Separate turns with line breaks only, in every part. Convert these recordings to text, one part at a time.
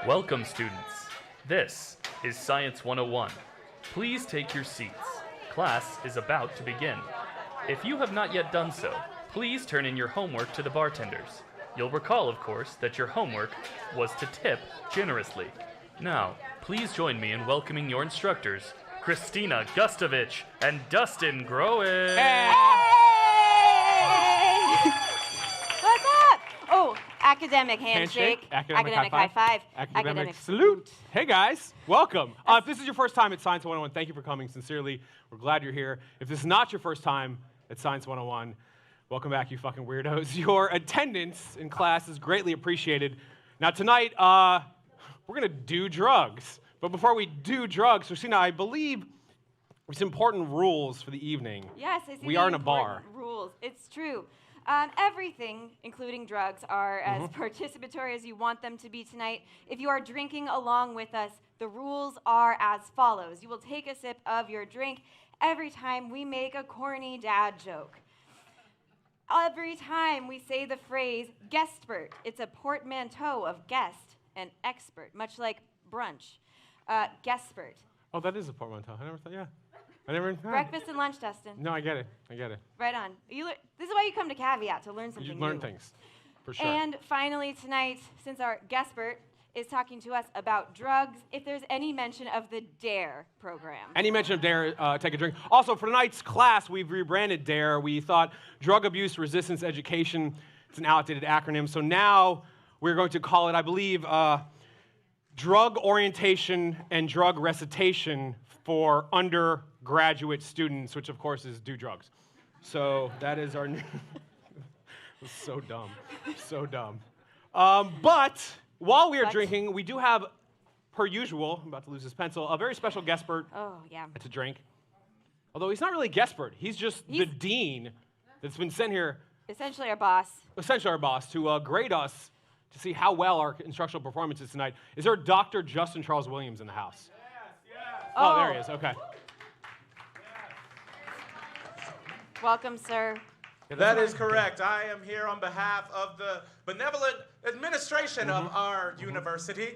Welcome, students. This is Science 101. Please take your seats. Class is about to begin. If you have not yet done so, please turn in your homework to the bartenders. You'll recall, of course, that your homework was to tip generously. Now, please join me in welcoming your instructors, Kristina Gustovich and Dustin Growick.
Hey! What's up? Oh, academic handshake.
Academic high five. Academic
salute.
Hey guys, welcome. If this is your first time at Science 101, thank you for coming. Sincerely, we're glad you're here. If this is not your first time at Science 101, welcome back, you fucking weirdos. Your attendance in class is greatly appreciated. Now tonight, we're gonna do drugs. But before we do drugs, Kristina, I believe there's important rules for the evening.
Yes, I see.
We are in a bar.
Rules. It's true. Everything, including drugs, are as participatory as you want them to be tonight. If you are drinking along with us, the rules are as follows. You will take a sip of your drink every time we make a corny dad joke. Every time we say the phrase guestbert, it's a portmanteau of guest and expert, much like brunch. Guestbert.
Oh, that is a portmanteau. I never thought, yeah. I never.
Breakfast and lunch, Dustin.
No, I get it.
Right on. This is why you come to Caveat, to learn something
You learn
new.
things, for sure.
And finally tonight, since our guestbert is talking to us about drugs, if there's any mention of the DARE program.
Any mention of DARE, take a drink. Also, for tonight's class, we've rebranded DARE. We thought Drug Abuse Resistance Education. It's an outdated acronym. So now we're going to call it, I believe, Drug Orientation and Drug Recitation for undergraduate students, which of course is do drugs. So that is our new. So dumb. So dumb. But while we are drinking, we do have, per usual, I'm about to lose this pencil, a very special guestbert.
Oh, yeah.
To drink. Although he's not really a guestbert. He's just the dean that's been sent here.
Essentially our boss.
Essentially our boss, to grade us to see how well our instructional performance is tonight. Is there Dr. Justin Charles Williams in the house?
Yes.
Oh, there he is. Okay.
Welcome, sir.
That is correct. I am here on behalf of the benevolent administration of our university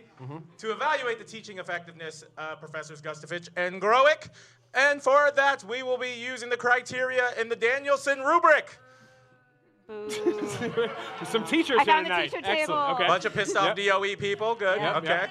to evaluate the teaching effectiveness of Professors Gustovich and Growick. And for that, we will be using the criteria in the Danielson rubric.
Boo.
There's some teachers
I
here
found the
tonight.
teacher table.
Excellent. Okay.
Bunch of pissed off DOE people. Good.
Yep,
Okay.
yep.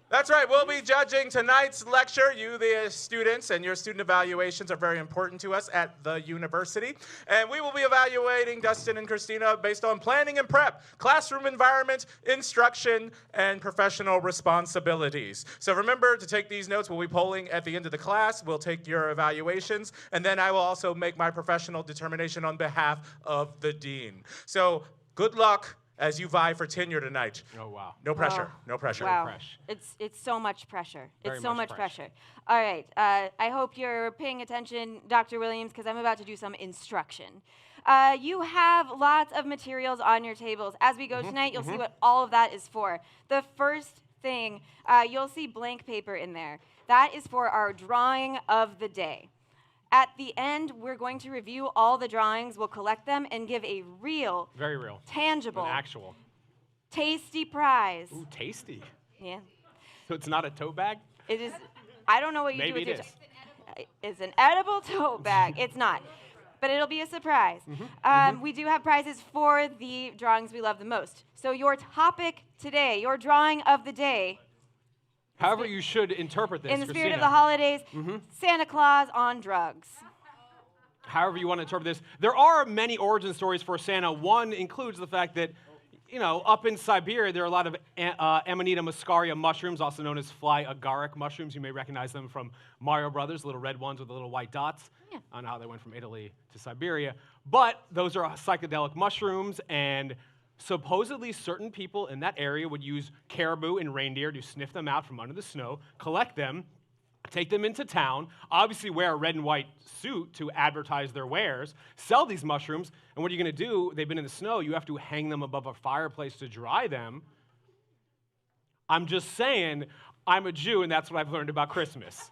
That's right. We'll be judging tonight's lecture. You, the students, and your student evaluations are very important to us at the university. And we will be evaluating Dustin and Kristina based on planning and prep, classroom environment, instruction, and professional responsibilities. So remember to take these notes. We'll be polling at the end of the class. We'll take your evaluations. And then I will also make my professional determination on behalf of the dean. So good luck as you vie for tenure tonight.
Oh, wow.
No pressure.
Oh,
No pressure.
Wow.
Fresh.
It's so much pressure.
Very
It's so
much
much pressure. All right. I hope you're paying attention, Dr. Williams, because I'm about to do some instruction. You have lots of materials on your tables. As we go tonight, you'll see what all of that is for. The first thing, you'll see blank paper in there. That is for our drawing of the day. At the end, we're going to review all the drawings. We'll collect them and give a real,
Very real.
tangible,
An actual.
tasty prize.
Ooh, tasty.
Yeah.
So it's not a tote bag?
It is. I don't know what you
Maybe
do with
it
your It's an edible tote bag. It's not. But it'll be a surprise. We do have prizes for the drawings we love the most. So your topic today, your drawing of the day,
However you should interpret this,
in the spirit
Kristina.
of the holidays, Santa Claus on drugs.
However you want to interpret this. There are many origin stories for Santa. One includes the fact that, you know, up in Siberia, there are a lot of Amanita muscaria mushrooms, also known as fly agaric mushrooms. You may recognize them from Mario Brothers, little red ones with the little white dots.
Yeah.
On how they went from Italy to Siberia. But those are psychedelic mushrooms, and supposedly certain people in that area would use caribou and reindeer to sniff them out from under the snow, collect them, take them into town, obviously wear a red and white suit to advertise their wares, sell these mushrooms, and what are you going to do? They've been in the snow. You have to hang them above a fireplace to dry them. I'm just saying, I'm a Jew, and that's what I've learned about Christmas.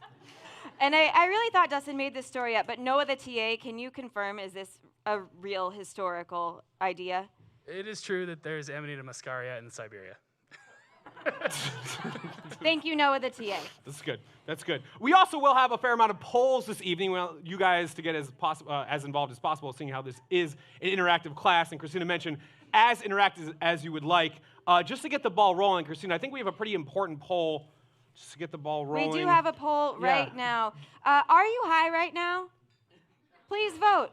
And I really thought Dustin made this story up, but Noah the TA, can you confirm, is this a real historical idea.
It is true that there's Amanita muscaria in Siberia.
Thank you, Noah, the TA.
That's good. That's good. We also will have a fair amount of polls this evening. We want you guys to get as involved as possible, seeing how this is an interactive class. And Kristina mentioned as interactive as you would like. Just to get the ball rolling, Kristina, I think we have a pretty important poll just to get the ball rolling.
We do have a poll right now. Are you high right now? Please vote.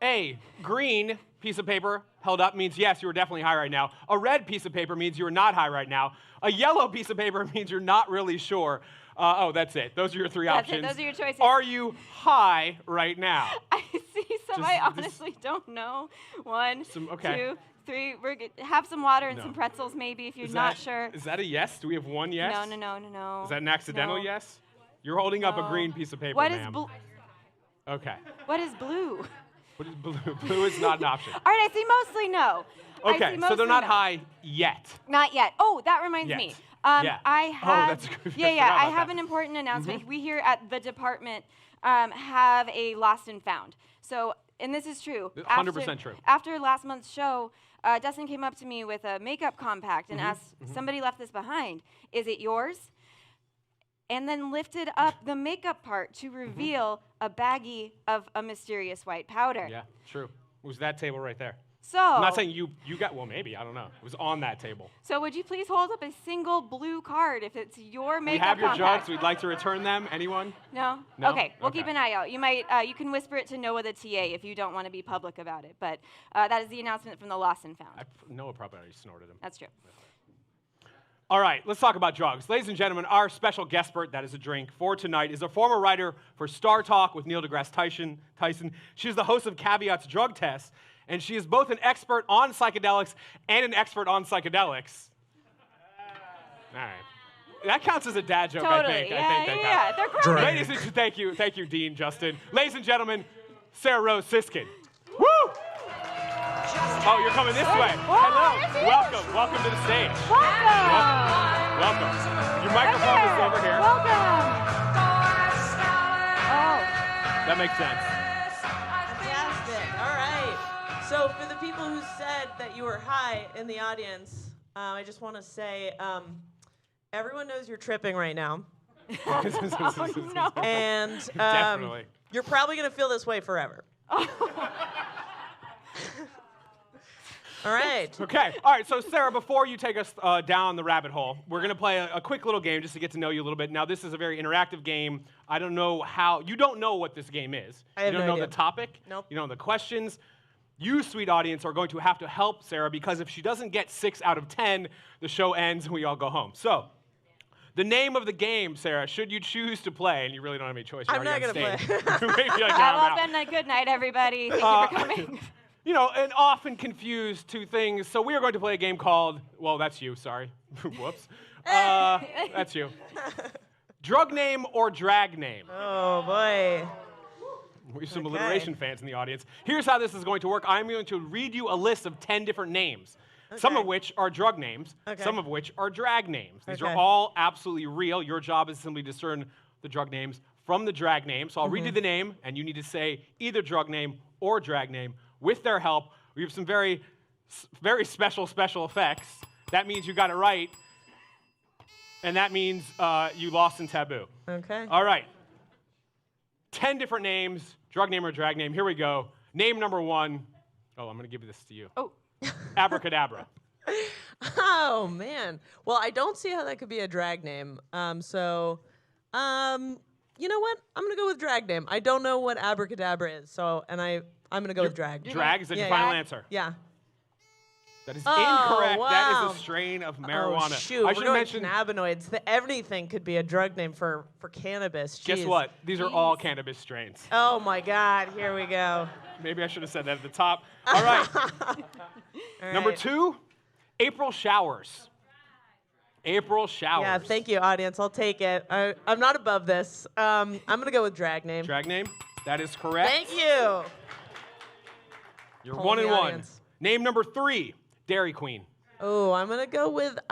A, green piece of paper held up means yes, you are definitely high right now. A red piece of paper means you are not high right now. A yellow piece of paper means you're not really sure. Oh, that's it. Those are your three options.
Those are your choices.
Are you high right now?
I see some. I honestly don't know. One,
okay.
2, 3. We're good. Have some water and some pretzels, maybe, if you're not sure.
Is that a yes? Do we have one yes?
No.
Is that an accidental yes? You're holding up a green piece of paper,
What
ma'am.
is blue?
Okay.
What is blue?
What is blue? Blue is not an option.
All right, I see mostly no.
Okay, so they're not high yet.
Not yet. Oh, that reminds me.
Yeah.
I have.
that's good.
I have an important announcement. We here at the department have a lost and found. So, and this is true.
100% true.
After last month's show, Dustin came up to me with a makeup compact and asked, somebody left this behind. Is it yours? And then lifted up the makeup part to reveal a baggie of a mysterious white powder.
Yeah, true. It was that table right there.
So,
I'm not saying you got, well, maybe, I don't know. It was on that table.
So would you please hold up a single blue card if it's your makeup
We have your
compact?
jugs. We'd like to return them. Anyone?
No?
No?
Okay, we'll
Okay.
keep an eye out. You might, you can whisper it to Noah the TA if you don't want to be public about it. But that is the announcement from the Lost and Found.
Noah probably already snorted them.
That's true.
All right, let's talk about drugs. Ladies and gentlemen, our special guest expert, that is a drink, for tonight is a former writer for StarTalk with Neil deGrasse Tyson. She is the host of Caveat's Drug Test, and she is both an expert on psychedelics and an expert on psychedelics. All right. That counts as a dad joke,
Totally.
I think.
Yeah, they're great.
Ladies and thank you, Dean, Justin. Ladies and gentlemen, Sarah Rose Siskind. Woo! Oh, you're coming this way. Hello. Welcome to the stage. Welcome. Your microphone is over here.
Welcome. Oh.
That makes sense.
Fantastic. All right. So for the people who said that you were high in the audience, I just want to say everyone knows you're tripping right now.
Oh, no.
And
Definitely.
you're probably going to feel this way forever. All right.
Okay. All right. So, Sarah, before you take us down the rabbit hole, we're going to play a quick little game just to get to know you a little bit. Now, this is a very interactive game. I don't know how. You don't know what this game is.
I have
You don't
no
know
idea.
the topic.
Nope.
You don't know the questions. You, sweet audience, are going to have to help Sarah because if she doesn't get 6 out of 10, the show ends and we all go home. So, the name of the game, Sarah, should you choose to play, and you really don't have any choice. You're
I'm not
already on
gonna play.
stage. Maybe like,
Well,
I'm out.
then, good night, everybody. Thank you for coming.
You know, and often confused two things. So we are going to play a game called, well, that's you, sorry. Whoops. That's you. Drug name or drag name?
Oh, boy.
We have some
Okay.
alliteration fans in the audience. Here's how this is going to work. I'm going to read you a list of 10 different names, some of which are drug names, some of which are drag names. These are all absolutely real. Your job is simply to discern the drug names from the drag name. So I'll read you the name, and you need to say either drug name or drag name. With their help, we have some very special effects. That means you got it right, and that means you lost in taboo.
Okay.
All right. 10 different names, drug name or drag name. Here we go. Name number 1. Oh, I'm going to give this to you.
Oh.
Abracadabra.
Oh, man. Well, I don't see how that could be a drag name. You know what? I'm going to go with drag name. I don't know what abracadabra is, I'm going to go with drag.
Drag is that your
Yeah.
final answer?
Yeah.
That is
Oh,
incorrect. That
wow.
is a strain of marijuana.
Oh, shoot.
I
We're
should
going
mention.
cannabinoids. Everything could be a drug name for cannabis.
Guess
Jeez.
what? These are all cannabis strains.
Oh, my God. Here we go.
Maybe I should have said that at the top. All right.
All
Number
right.
2, April showers. April showers.
Yeah, thank you, audience. I'll take it. I'm not above this. I'm going to go with drag name.
Drag name. That is correct.
Thank you.
You're
Poll
1
the
and 1.
audience.
Name number 3, Dairy Queen.
Oh, I'm gonna go with the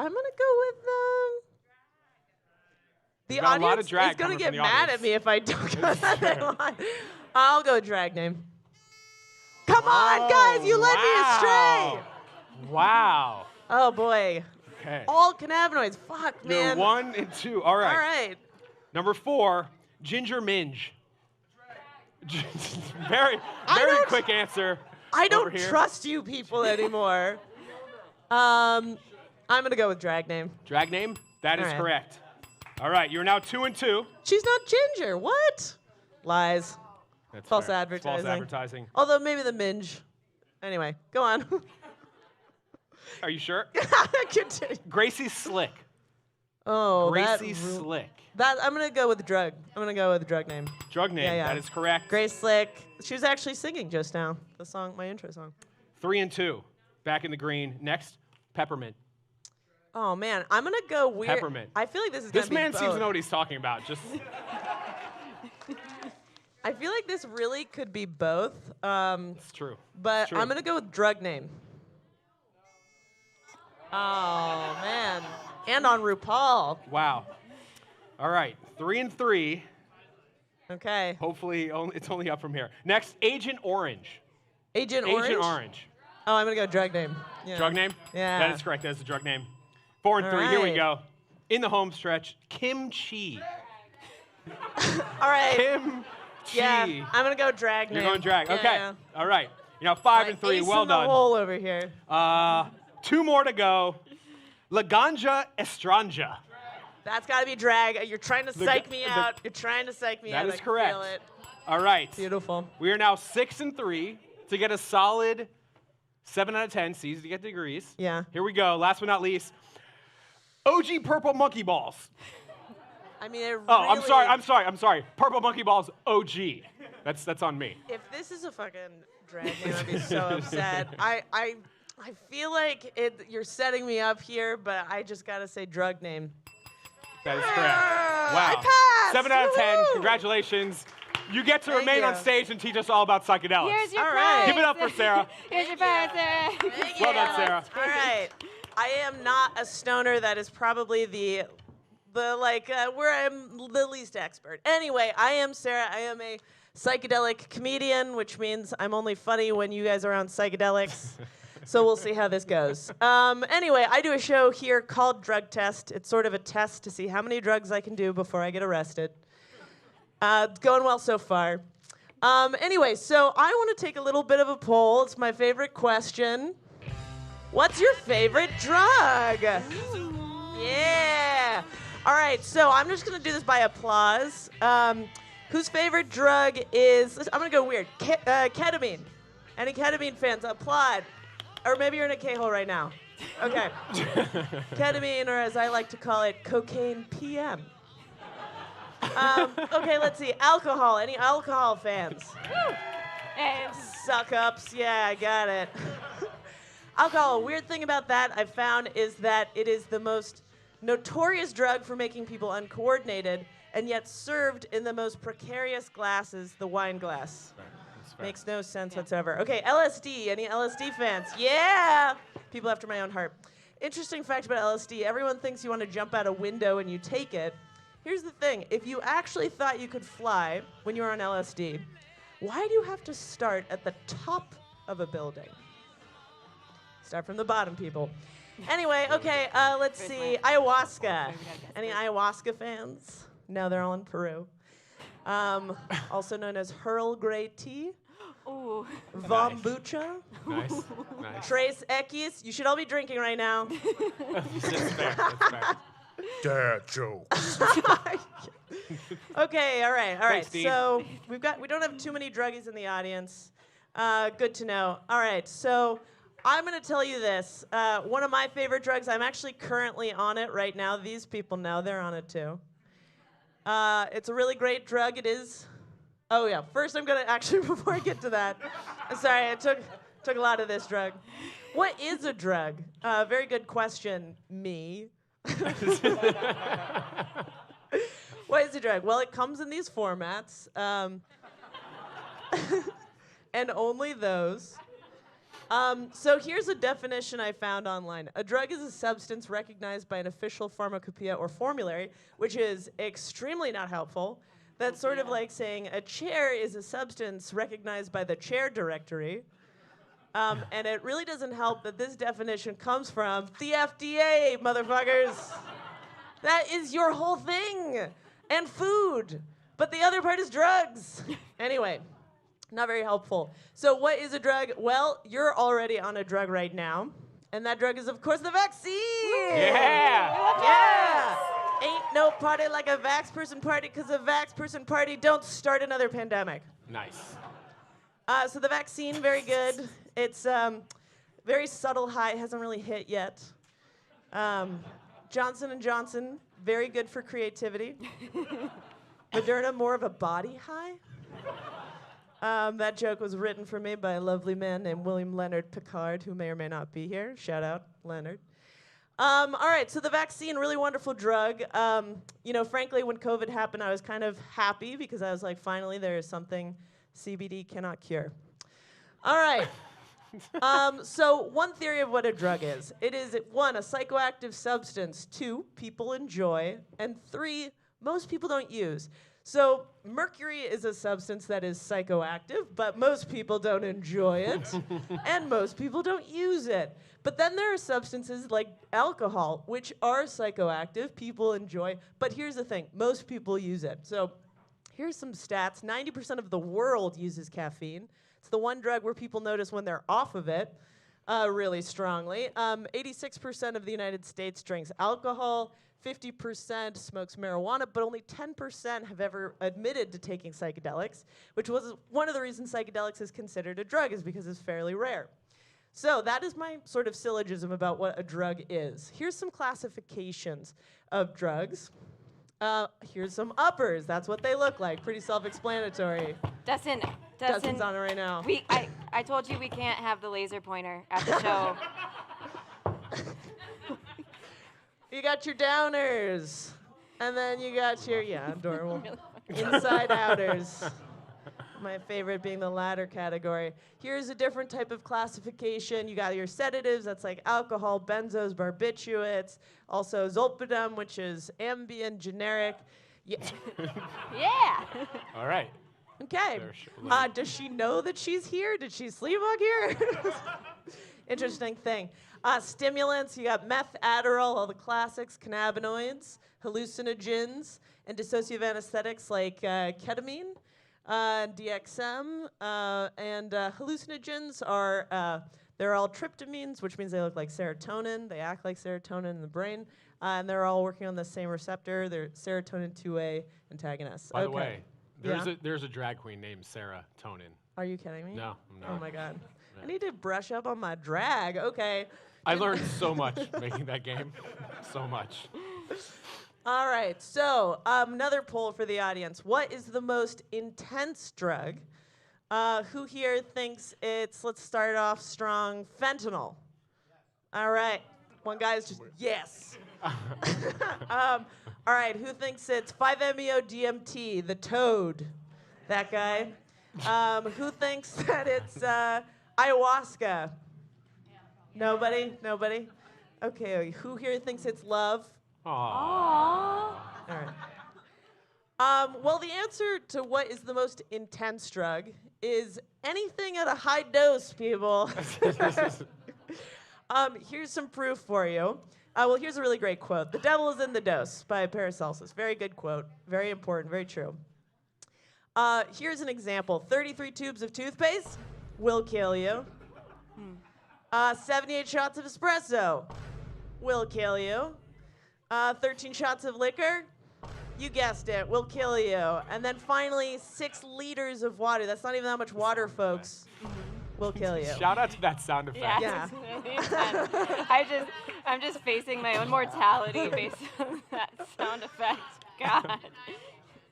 We've got a lot of
audience
drag
is gonna
coming
get
from the
mad
audience.
at me if I don't go that line. I'll go drag name. Come on, guys, you led me astray.
Wow.
Oh boy.
Okay.
All cannabinoids. Fuck,
You're
man.
1 and 2. All right.
All right.
Number 4, ginger minge. very
don't-
quick answer.
I
over
don't
here.
trust you people anymore. I'm gonna go with drag name.
Drag name? That is
All right.
correct. All right, you're now 2 and 2.
She's not ginger. What? Lies.
That's
False
fair.
advertising.
False advertising.
Although maybe the minge. Anyway, go on.
Are you sure?
Continue.
Gracie Slick.
Oh,
Gracie Slick.
that I'm gonna go with drug. I'm gonna go with drug name.
Drug name.
Yeah.
That is correct.
Grace Slick. She was actually singing just now. The song, my intro song.
3 and 2. Back in the green. Next, peppermint.
Oh man, I'm gonna go weird.
Peppermint.
I feel like this is
This
gonna be
man seems to
both.
know what he's talking about. Just
I feel like this really could be both.
it's true.
But
It's true.
I'm gonna go with drug name. Oh man, and on RuPaul.
Wow. All right, 3 and 3.
Okay.
Hopefully, it's only up from here. Next, Agent Orange.
Agent
Agent
Orange.
Orange.
Oh, I'm gonna go drug name. Yeah.
Drug name?
Yeah.
That is correct. That is the drug name. 4 and
All
3. Here we
right.
go. In the home stretch, kimchi.
All right.
Kimchi.
Yeah, I'm gonna go drag
You're
name.
going drag.
Yeah,
Okay.
yeah.
All right. You're now 5 and 3.
Ace
Well
in the
done.
hole over here.
2 more to go. Laganja Estranja.
That's gotta be drag. You're trying to psych me
the-
out. You're trying to psych me out.
That
I
is
can
correct.
Feel it.
All right.
Beautiful.
We are now 6 and 3 to get a solid 7 out of 10. It's easy to get degrees.
Yeah.
Here we go. Last but not least, OG Purple Monkey Balls.
I mean, it
Oh, I'm
really-
sorry. I'm sorry. Purple Monkey Balls OG. That's on me.
If this is a fucking drag name, I'd be so upset. I feel like you're setting me up here, but I just gotta say drug name.
That is correct.
I
Wow.
passed.
7 out of 10.
Woohoo.
Congratulations. You get to
Thank
remain on
you.
stage and teach us all about psychedelics.
Here's your
All
prize.
right.
Give it up for Sarah.
Here's your prize, Sarah.
Well done, Sarah.
All right. I am not a stoner. That is probably the where I'm the least expert. Anyway, I am Sarah. I am a psychedelic comedian, which means I'm only funny when you guys are on psychedelics. So we'll see how this goes. Anyway, I do a show here called Drug Test. It's sort of a test to see how many drugs I can do before I get arrested. It's going well so far. Anyway, so I want to take a little bit of a poll. It's my favorite question. What's your favorite drug? Yeah. All right, so I'm just going to do this by applause. Whose favorite drug is, I'm going to go weird, ketamine. Any ketamine fans, applaud. Or maybe you're in a K-hole right now. Okay. Ketamine, or as I like to call it, cocaine PM. Okay, let's see. Alcohol. Any alcohol fans?
And
Suck ups. Yeah, I got it. Alcohol. Weird thing about that I found is that it is the most notorious drug for making people uncoordinated, and yet served in the most precarious glasses, the wine glass. Makes no sense whatsoever. Okay, LSD. Any LSD fans? Yeah! People after my own heart. Interesting fact about LSD. Everyone thinks you want to jump out a window and you take it. Here's the thing. If you actually thought you could fly when you were on LSD, why do you have to start at the top of a building? Start from the bottom, people. Anyway, okay, let's see. Ayahuasca. Any ayahuasca fans? No, they're all in Peru. Also known as Earl Grey tea.
ooh,
Kombucha.
Nice. Nice.
Tres Equis. You should all be drinking right now.
That's fair. That's fair.
Dad jokes.
Okay, all right.
Thanks, Dean.
So we don't have too many druggies in the audience. Good to know. All right, so I'm gonna tell you this. One of my favorite drugs. I'm actually currently on it right now. These people know they're on it too. It's a really great drug. It is. Oh yeah. First, I'm gonna actually before I get to that. I'm sorry, I took a lot of this drug. What is a drug? Very good question. Me. What is a drug? Well, it comes in these formats, and only those. So here's a definition I found online. A drug is a substance recognized by an official pharmacopoeia or formulary, which is extremely not helpful. That's sort of like saying a chair is a substance recognized by the chair directory. And it really doesn't help that this definition comes from the FDA, motherfuckers. That is your whole thing. And food. But the other part is drugs. Anyway, not very helpful. So what is a drug? Well, you're already on a drug right now. And that drug is, of course, the vaccine.
Yeah.
Yeah. Ain't no party like a vax person party, because a vax person party don't start another pandemic.
Nice.
So the vaccine, very good. It's very subtle high, hasn't really hit yet. Johnson & Johnson, very good for creativity. Moderna, more of a body high. That joke was written for me by a lovely man named William Leonard Picard, who may or may not be here. Shout out, Leonard. All right, so the vaccine, really wonderful drug. Frankly, when COVID happened, I was kind of happy because I was like, finally, there is something CBD cannot cure. All right. So one theory of what a drug is. It is, 1, a psychoactive substance, 2, people enjoy, and 3, most people don't use. So mercury is a substance that is psychoactive, but most people don't enjoy it, and most people don't use it. But then there are substances like alcohol, which are psychoactive, people enjoy, but here's the thing, most people use it. So here's some stats. 90% of the world uses caffeine. It's the one drug where people notice when they're off of it really strongly. 86% of the United States drinks alcohol. 50% smokes marijuana, but only 10% have ever admitted to taking psychedelics, which was one of the reasons psychedelics is considered a drug, is because it's fairly rare. So that is my sort of syllogism about what a drug is. Here's some classifications of drugs. Here's some uppers. That's what they look like. Pretty self-explanatory.
Dustin's
on it right now.
I told you we can't have the laser pointer at the show.
You got your downers. And then you got your, adorable, inside-outers. My favorite being the latter category. Here's a different type of classification. You got your sedatives, that's like alcohol, benzos, barbiturates, also zolpidem, which is Ambien, generic. Yeah.
All right.
Okay. Does she know that she's here? Did she sleepwalk here? Interesting thing. Stimulants, you got meth, Adderall, all the classics, cannabinoids, hallucinogens, and dissociative anesthetics like ketamine, DXM, and hallucinogens are, they're all tryptamines, which means they look like serotonin. They act like serotonin in the brain, and they're all working on the same receptor. They're serotonin 2A antagonists.
By the way, there's a drag queen named Sarah Tonin.
Are you kidding me?
No, I'm not.
Oh my God. I need to brush up on my drag. Okay.
I learned so much making that game. So much.
All right, so another poll for the audience. What is the most intense drug? Who here thinks it's, let's start off strong, fentanyl? All right, one guy's just, yes. All right, who thinks it's 5-MeO-DMT, the toad? That guy. Who thinks that it's ayahuasca? Nobody? Nobody? Okay, who here thinks it's love?
Aww.
All right. Well, the answer to what is the most intense drug is anything at a high dose, people. Here's some proof for you. Well, here's a really great quote. "The devil is in the dose" by Paracelsus. Very good quote. Very important, very true. Here's an example. 33 tubes of toothpaste will kill you. 78 shots of espresso will kill you. 13 shots of liquor, you guessed it, will kill you. And then finally, 6 liters of water. That's not even that much water, folks. Will kill you.
Shout out to that sound effect.
Yeah.
I'm just facing my own mortality based on that sound effect. God.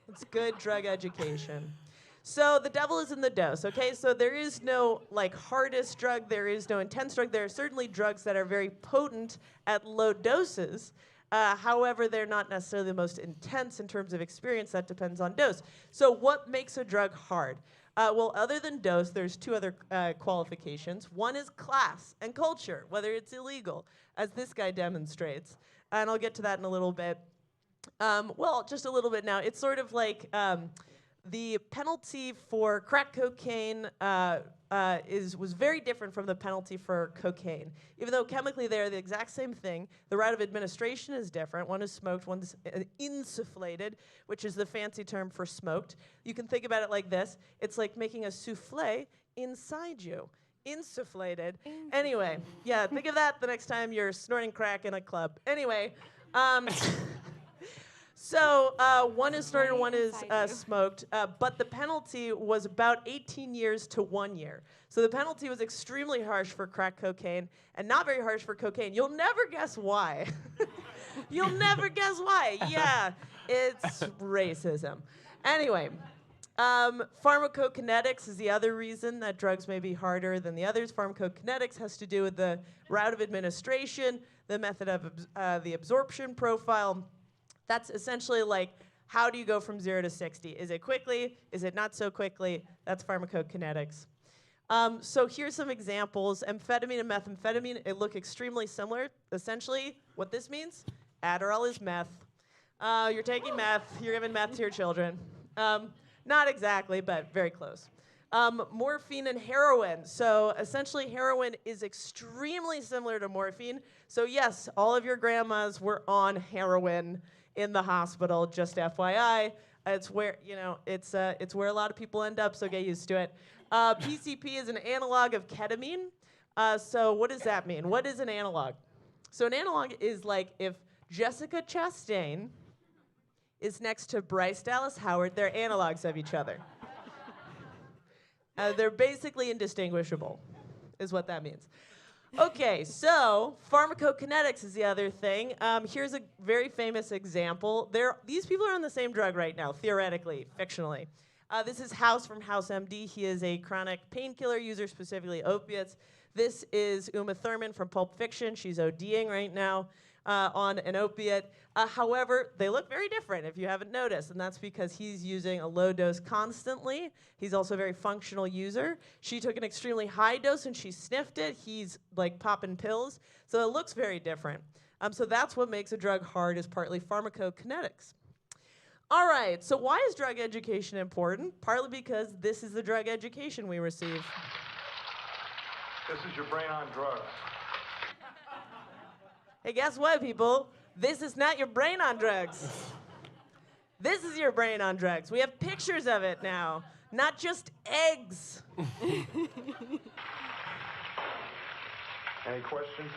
It's good drug education. So the devil is in the dose, okay? So there is no hardest drug, there is no intense drug. There are certainly drugs that are very potent at low doses. However, they're not necessarily the most intense in terms of experience. That depends on dose. So what makes a drug hard? Well, other than dose, there's 2 other qualifications. One is class and culture, whether it's illegal, as this guy demonstrates. And I'll get to that in a little bit. Well, just a little bit now. It's sort of like the penalty for crack cocaine was very different from the penalty for cocaine. Even though chemically they are the exact same thing, the route of administration is different. One is smoked, one's insufflated, which is the fancy term for smoked. You can think about it like this. It's like making a souffle inside you. Insufflated. Anyway, yeah, think of that the next time you're snorting crack in a club. Anyway, so one is snorted, one is smoked, but the penalty was about 18 years to 1 year. So the penalty was extremely harsh for crack cocaine and not very harsh for cocaine. You'll never guess why. You'll never guess why. Yeah, it's racism. Anyway, pharmacokinetics is the other reason that drugs may be harder than the others. Pharmacokinetics has to do with the route of administration, the method of the absorption profile. That's essentially like, how do you go from 0 to 60? Is it quickly? Is it not so quickly? That's pharmacokinetics. So here's some examples. Amphetamine and methamphetamine, it look extremely similar. Essentially, what this means, Adderall is meth. You're taking meth, you're giving meth to your children. Not exactly, but very close. Morphine and heroin. So essentially, heroin is extremely similar to morphine. So yes, all of your grandmas were on heroin in the hospital, just FYI. It's where, it's where a lot of people end up, so get used to it. PCP is an analog of ketamine. So what does that mean? What is an analog? So an analog is like if Jessica Chastain is next to Bryce Dallas Howard, they're analogs of each other. They're basically indistinguishable, is what that means. Okay, so pharmacokinetics is the other thing. Here's a very famous example. These people are on the same drug right now, theoretically, fictionally. This is House from House MD. He is a chronic painkiller user, specifically opiates. This is Uma Thurman from Pulp Fiction. She's ODing right now on an opiate. However, they look very different if you haven't noticed, and that's because he's using a low dose constantly. He's also a very functional user. She took an extremely high dose and she sniffed it. He's like popping pills. So it looks very different. So that's what makes a drug hard, is partly pharmacokinetics. All right, so why is drug education important? Partly because this is the drug education we receive.
This is your brain on drugs.
Hey, guess what, people? This is not your brain on drugs. This is your brain on drugs. We have pictures of it now, not just eggs.
Any questions?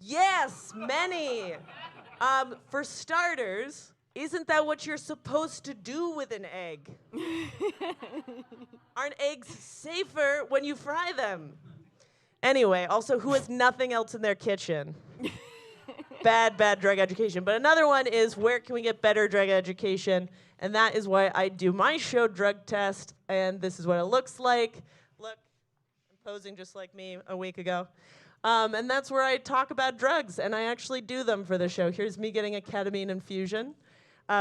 Yes, many. For starters, isn't that what you're supposed to do with an egg? Aren't eggs safer when you fry them? Anyway, also, who has nothing else in their kitchen? Bad drug education. But another one is, where can we get better drug education? And that is why I do my show, Drug Test, and this is what it looks like. Look, I'm posing just like me a week ago. And that's where I talk about drugs, and I actually do them for the show. Here's me getting a ketamine infusion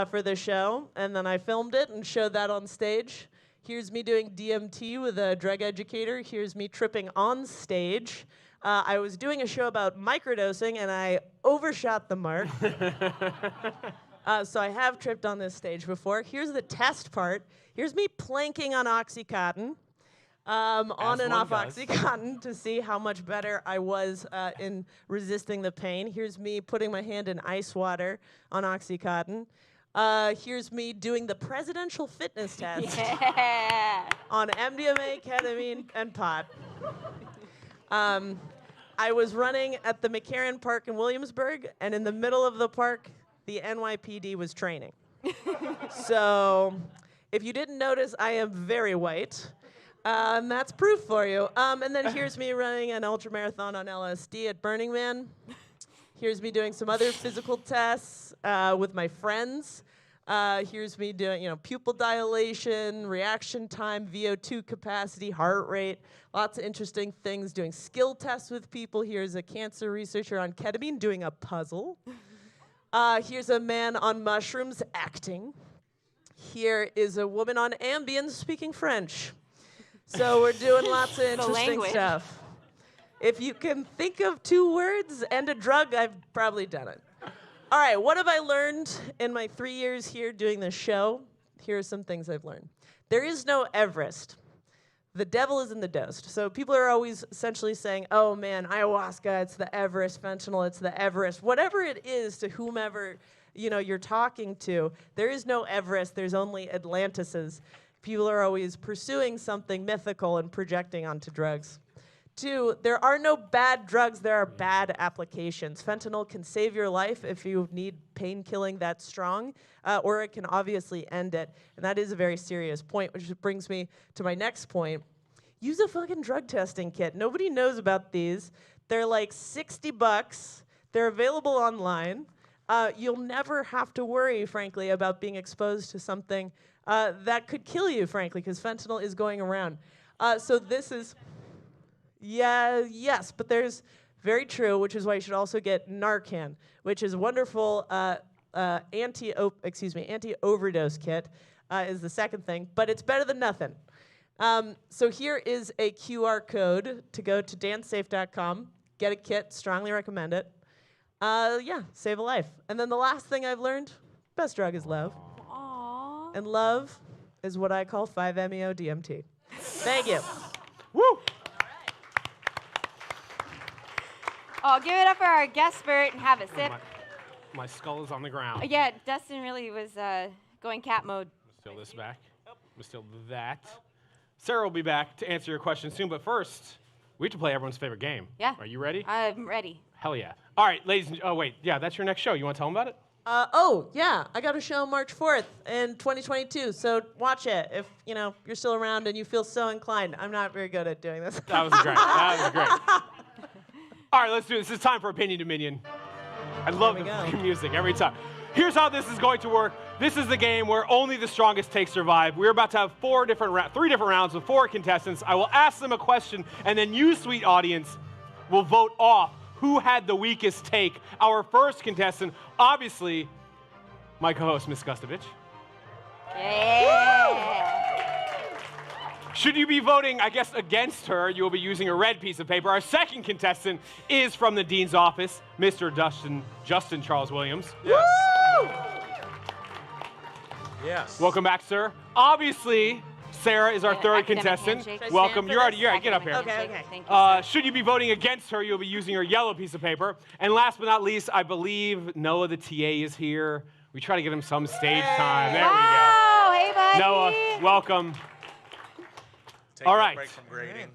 for the show, and then I filmed it and showed that on stage. Here's me doing DMT with a drug educator. Here's me tripping on stage. I was doing a show about microdosing, and I overshot the mark. So I have tripped on this stage before. Here's the test part. Here's me planking on Oxycontin, on and off Oxycontin, to see how much better I was in resisting the pain. Here's me putting my hand in ice water on Oxycontin. Here's me doing the presidential fitness test on MDMA, ketamine, and pot. I was running at the McCarran Park in Williamsburg, and in the middle of the park, the NYPD was training. So if you didn't notice, I am very white. And that's proof for you. And then here's me running an ultramarathon on LSD at Burning Man. Here's me doing some other physical tests with my friends. Here's me doing, pupil dilation, reaction time, VO2 capacity, heart rate, lots of interesting things, doing skill tests with people. Here's a cancer researcher on ketamine doing a puzzle. Here's a man on mushrooms acting. Here is a woman on Ambien speaking French. So we're doing lots of interesting stuff. If you can think of 2 words and a drug, I've probably done it. All right, what have I learned in my 3 years here doing this show? Here are some things I've learned. There is no Everest. The devil is in the dose. So people are always essentially saying, oh man, ayahuasca, it's the Everest, fentanyl, it's the Everest. Whatever it is to whomever you're talking to, there is no Everest, there's only Atlantises. People are always pursuing something mythical and projecting onto drugs. 2, there are no bad drugs, there are bad applications. Fentanyl can save your life if you need pain killing that strong, or it can obviously end it. And that is a very serious point, which brings me to my next point. Use a fucking drug testing kit. Nobody knows about these. They're like $60. They're available online. You'll never have to worry, frankly, about being exposed to something that could kill you, frankly, because fentanyl is going around. So this is... Yes, but there's very true, which is why you should also get Narcan, which is a wonderful anti-overdose kit is the second thing, but it's better than nothing. So here is a QR code to go to dancesafe.com, get a kit, strongly recommend it. Save a life. And then the last thing I've learned, best drug is love.
Aww.
And love is what I call 5-MeO-DMT. Thank you.
Woo!
Oh, give it up for our guest spirit and have a sip.
My skull is on the ground.
Yeah, Dustin really was going cat mode.
Steal this back. We'll steal that. Sarah will be back to answer your question soon, but first, we have to play everyone's favorite game.
Yeah.
Are you ready?
I'm ready.
Hell yeah. All right, ladies and... Oh, wait. Yeah, that's your next show. You want to tell them about it?
I got a show March 4th in 2022, so watch it if, you're still around and you feel so inclined. I'm not very good at doing this.
That was great. That was great. All right, let's do this. It's time for Opinion Dominion. I love the fucking music every time. Here's how this is going to work. This is the game where only the strongest take survive. We're about to have 3 different rounds with 4 contestants. I will ask them a question, and then you, sweet audience, will vote off who had the weakest take. Our first contestant, obviously, my co-host, Miss Gustovich.
Yeah.
Should you be voting, I guess, against her, you will be using a red piece of paper. Our second contestant is from the Dean's office, Mr. Justin Charles Williams.
Yes.
Woo!
Yes.
Welcome back, sir. Obviously, Sarah is our third
Academic
contestant.
handshake.
Welcome. You're already, get up here.
Okay. Thank you.
Should you be voting against her, you'll be using your yellow piece of paper. And last but not least, I believe Noah, the TA, is here. We try to get him some stage time. There we
Wow, hey, buddy.
go. Noah, welcome.
Take
All
a
right.
break from grading.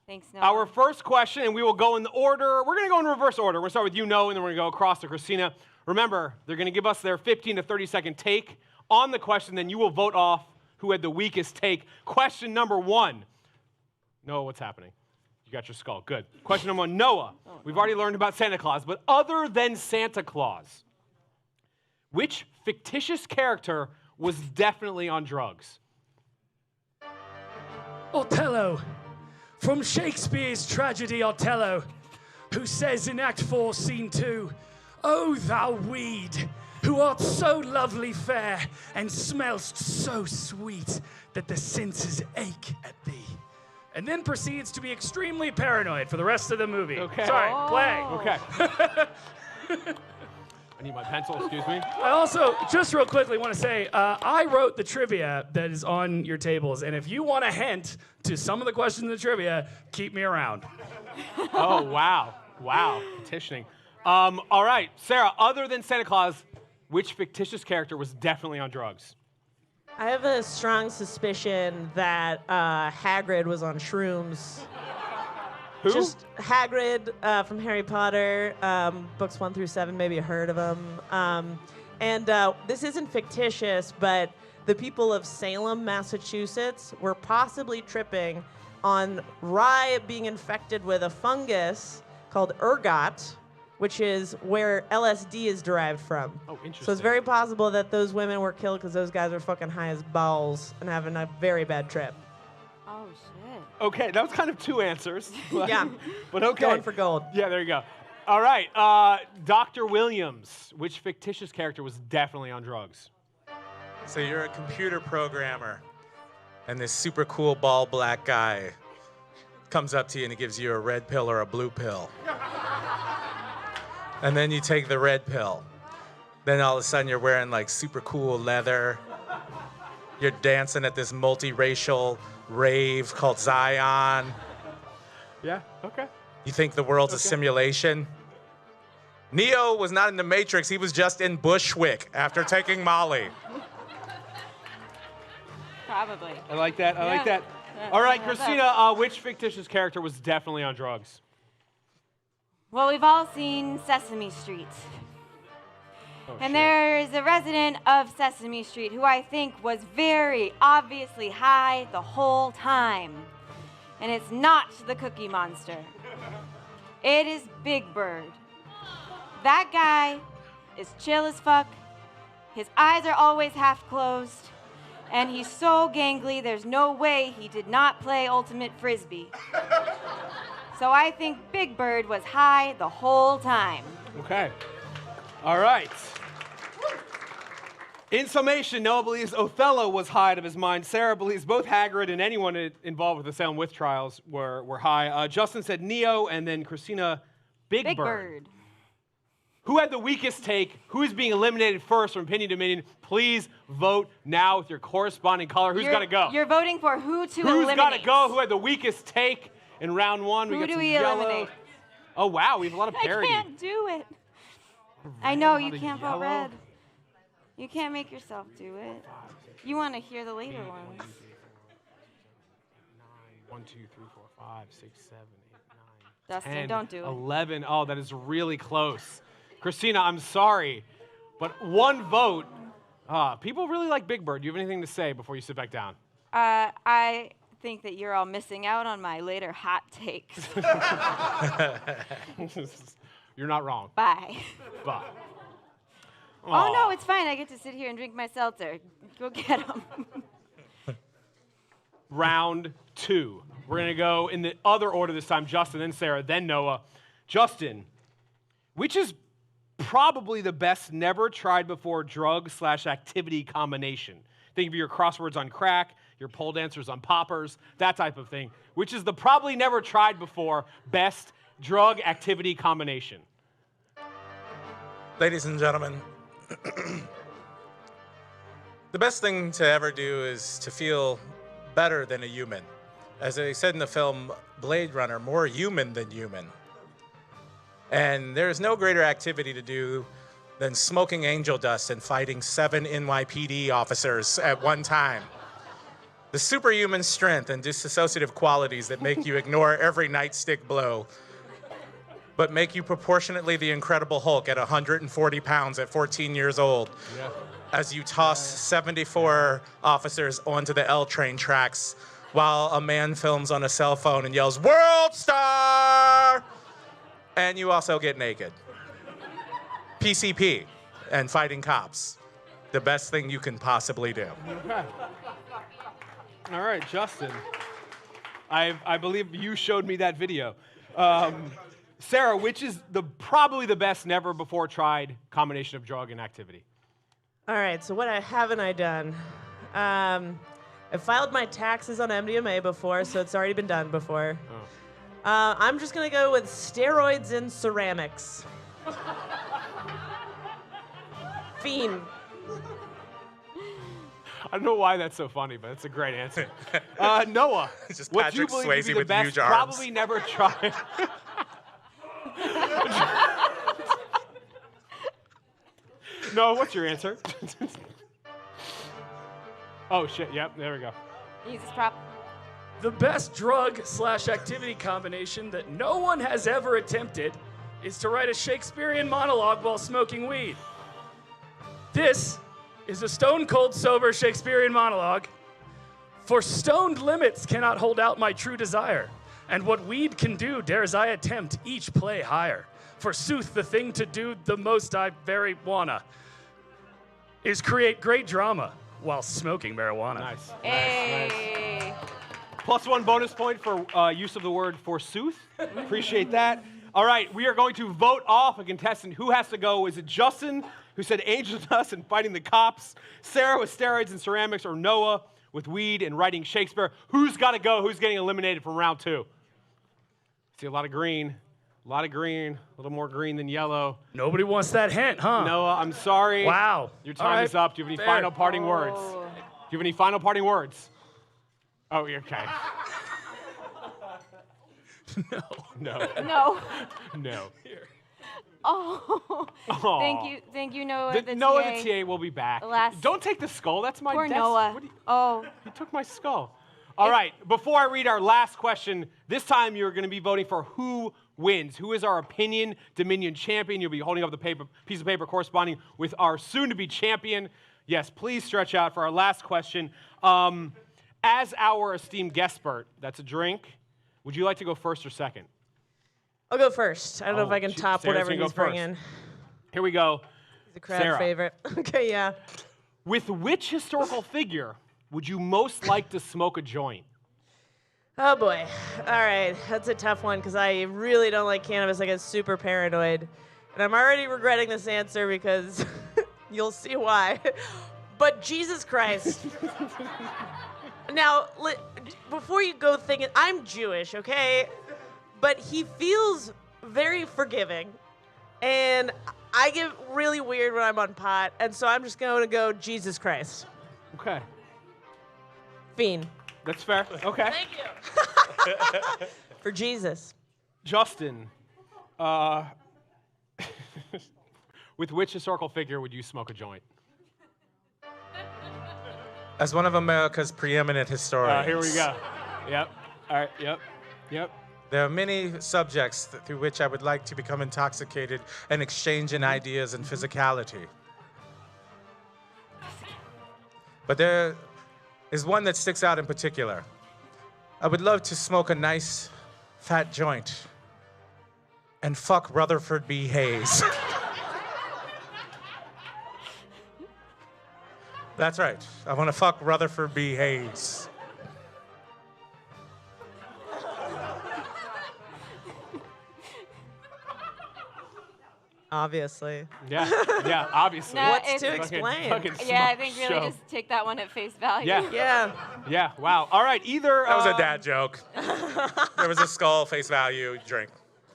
Thanks, Noah.
Our first question, and we will go in the order. We're going to go in reverse order. We're going to start with you, Noah, and then we're going to go across to Kristina. Remember, they're going to give us their 15 to 30-second take on the question, then you will vote off who had the weakest take. Question number 1. Noah, what's happening? You got your skull. Good. Question number 1. Noah, we've already learned about Santa Claus, but other than Santa Claus, which fictitious character was definitely on drugs?
Othello, from Shakespeare's tragedy Othello, who says in Act 4, Scene 2, "O thou weed, who art so lovely fair, and smellst so sweet, that the senses ache at thee." And then proceeds to be extremely paranoid for the rest of the movie.
Okay.
Sorry, play.
Okay. I need my pencil, excuse me.
I also, just real quickly, want to say, I wrote the trivia that is on your tables, and if you want a hint to some of the questions in the trivia, keep me around.
Oh, wow. Wow. Petitioning. All right, Sarah, other than Santa Claus, which fictitious character was definitely on drugs?
I have a strong suspicion that Hagrid was on shrooms.
Who?
Just Hagrid from Harry Potter, books 1 through 7, maybe you heard of him. And this isn't fictitious, but the people of Salem, Massachusetts were possibly tripping on rye being infected with a fungus called ergot, which is where LSD is derived from.
Oh, interesting.
So it's very possible that those women were killed because those guys are fucking high as balls and having a very bad trip.
Oh, shit.
Okay, that was kind of 2 answers.
Yeah.
But okay.
Going for gold.
Yeah, there you go. All right, Dr. Williams, which fictitious character was definitely on drugs?
So you're a computer programmer, and this super cool bald black guy comes up to you and he gives you a red pill or a blue pill. And then you take the red pill. Then all of a sudden you're wearing like super cool leather. You're dancing at this multiracial rave called Zion.
Yeah, okay.
You think the world's a simulation? Neo was not in the Matrix, he was just in Bushwick after taking Molly.
Probably.
I like that, I like
Yeah.
that. All right, Kristina, which fictitious character was definitely on drugs?
Well, we've all seen Sesame Street.
Oh,
And there's a resident of Sesame Street who I think was very obviously high the whole time. And it's not the Cookie Monster. It is Big Bird. That guy is chill as fuck. His eyes are always half closed. And he's so gangly, there's no way he did not play Ultimate Frisbee. So I think Big Bird was high the whole time.
Okay. All right. In summation, Noah believes Othello was high out of his mind. Sarah believes both Hagrid and anyone involved with the Salem witch trials were high. Justin said Neo, and then Kristina, Big Bird. Who had the weakest take? Who is being eliminated first from Opinion Dominion? Please vote now with your corresponding color. Who's got to go?
You're voting for who to eliminate.
Who's got to go? Who had the weakest take in round one?
Who
got
do
some
we
yellow.
eliminate?
Oh, wow. We have a lot of parity.
I can't do it. I know, you
lot of
can't
yellow.
vote red. You can't make yourself do it. You want to hear the later ones.
1, 2, 3, 4, 5, 6, 7, 8, 9.
Dustin,
10,
don't do it.
11. Oh, that is really close. Kristina, I'm sorry, but one vote. People really like Big Bird. Do you have anything to say before you sit back down?
I think that you're all missing out on my later hot takes.
You're not wrong.
Bye.
Bye.
Oh, no, it's fine. I get to sit here and drink my seltzer. Go get them.
Round 2. We're going to go in the other order this time. Justin, then Sarah, then Noah. Justin, which is probably the best never tried before drug/activity combination? Think of your crosswords on crack, your pole dancers on poppers, that type of thing. Which is the probably never tried before best drug activity combination?
Ladies and gentlemen, the best thing to ever do is to feel better than a human. As they said in the film Blade Runner, more human than human. And there's no greater activity to do than smoking angel dust and fighting 7 NYPD officers at one time. The superhuman strength and disassociative qualities that make you ignore every nightstick blow, but make you proportionately the Incredible Hulk at 140 pounds at 14 years old.
Yeah.
As you toss 74 officers onto the L train tracks while a man films on a cell phone and yells, "World Star!" And you also get naked. PCP and fighting cops. The best thing you can possibly do.
Okay. All right, Justin. I believe you showed me that video. Sarah, which is probably the best never before tried combination of drug and activity?
All right, so what haven't I done? I filed my taxes on MDMA before, so it's already been done before. I'm just going to go with steroids and ceramics. Fiend.
I don't know why that's so funny, but it's a great answer. Noah,
It's just
what do you
Patrick
believe
Swayze
to be the
with
best
huge arms.
probably never tried? Noah, what's your answer? Oh, shit, yep, there we go.
Use this prop.
The best drug/activity combination that no one has ever attempted is to write a Shakespearean monologue while smoking weed. This is a stone-cold sober Shakespearean monologue. For stoned limits cannot hold out my true desire, and what weed can do dares I attempt each play higher. Forsooth, the thing to do the most I very wanna is create great drama while smoking marijuana.
Nice.
Hey.
+1 bonus point for use of the word forsooth. Appreciate that. All right, we are going to vote off a contestant. Who has to go? Is it Justin, who said angel dust and fighting the cops, Sarah with steroids and ceramics, or Noah with weed and writing Shakespeare? Who's got to go? Who's getting eliminated from round 2? See a lot of green. A lot of green, a little more green than yellow.
Nobody wants that hint, huh?
Noah, I'm sorry.
Wow.
Your
All
time
right.
is up. Do you have any
Fair.
final parting words? you have any final parting words? Oh, you're okay.
No.
No.
No.
No.
Oh.
Aw.
Thank you, Noah.
Noah, the TA, will be back.
Last-
Don't take the skull. That's my
Poor
desk.
Noah.
What do you-
Oh.
He took my skull. All right, before I read our last question, this time you're going to be voting for who wins. Who is our opinion Dominion champion? You'll be holding up the piece of paper corresponding with our soon-to-be champion. Yes, please stretch out for our last question. As our esteemed guest expert, that's a drink. Would you like to go first or second?
I'll go first. I don't know if
Oh,
I can top
Sarah's
whatever
gonna go
he's
first.
bringing.
Here we go.
He's a crowd
Sarah.
favorite. Okay, yeah.
With which historical figure would you most like to smoke a joint?
Oh boy. All right, that's a tough one because I really don't like cannabis. I get super paranoid. And I'm already regretting this answer because you'll see why. But Jesus Christ. Now, before you go thinking, I'm Jewish, okay? But he feels very forgiving. And I get really weird when I'm on pot. And so I'm just going to go Jesus Christ.
Okay,
Fiend.
that's fair. Okay.
Thank you. For Jesus.
Justin, with which historical figure would you smoke a joint?
As one of America's preeminent historians.
Here we go. Yep. All right. Yep.
There are many subjects through which I would like to become intoxicated and exchange in ideas and physicality. But there is one that sticks out in particular. I would love to smoke a nice, fat joint and fuck Rutherford B. Hayes. That's right. I want to fuck Rutherford B. Hayes.
Obviously.
Yeah, obviously.
No,
What's
it's-
to explain?
Fucking
Yeah, I
smoke
think really
show.
just take that one at face value.
Yeah.
Yeah.
Wow. All right. Either.
That was a dad joke. There was a skull, face value, drink.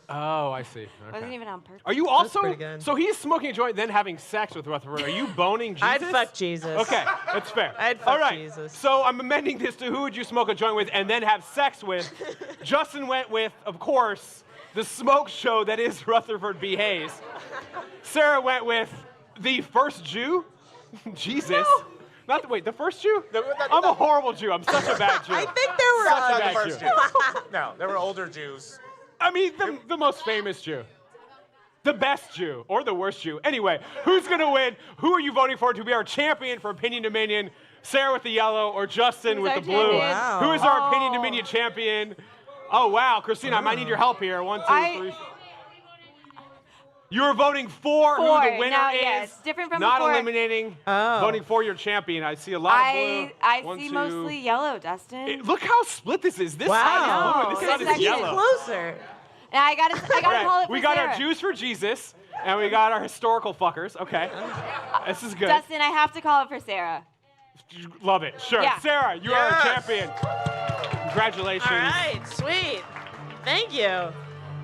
Oh, I see.
Wasn't
Okay.
even on purpose.
Are you also?
pretty good.
So he's smoking a joint, then having sex with Rutherford. Are you boning Jesus?
I'd fuck Jesus.
Okay, that's fair.
I'd fuck
All right.
Jesus.
So I'm amending this to who would you smoke a joint with and then have sex with? Justin went with, of course, the smoke show that is Rutherford B. Hayes. Sarah went with the first Jew, Jesus. Not the, wait, the first Jew? I'm a horrible Jew. I'm such a bad Jew.
I think there were
Such a
Not
bad
the first
Jew.
Jews. No, there were older Jews.
I mean, the most famous Jew. The best Jew, or the worst Jew. Anyway, who's gonna win? Who are you voting for to be our champion for Opinion Dominion? Sarah with the yellow, or Justin
Who's
with
our
the blue?
champion?
Wow.
Who is our Opinion
Oh.
Dominion champion? Oh, wow, Kristina, I might need your help here. 1, 2,
I-
3. You are voting for who
For,
the winner
now,
is.
yes, different from
not
before.
eliminating.
Oh.
Voting for your champion. I see a lot of blue.
I
1,
see
2.
mostly yellow, Dustin.
Look how split this is. This
Wow.
side is blue.
No,
This
this
side
is
is
actually
yellow.
Closer.
And I gotta
All
call
right,
it for
we got
Sarah.
our Jews for Jesus, and we got our historical fuckers. Okay, this is good.
Dustin, I have to call it for Sarah.
Love it. Sure.
Yeah.
Sarah, you are our
Yes.
champion. Congratulations.
All right, sweet. Thank you.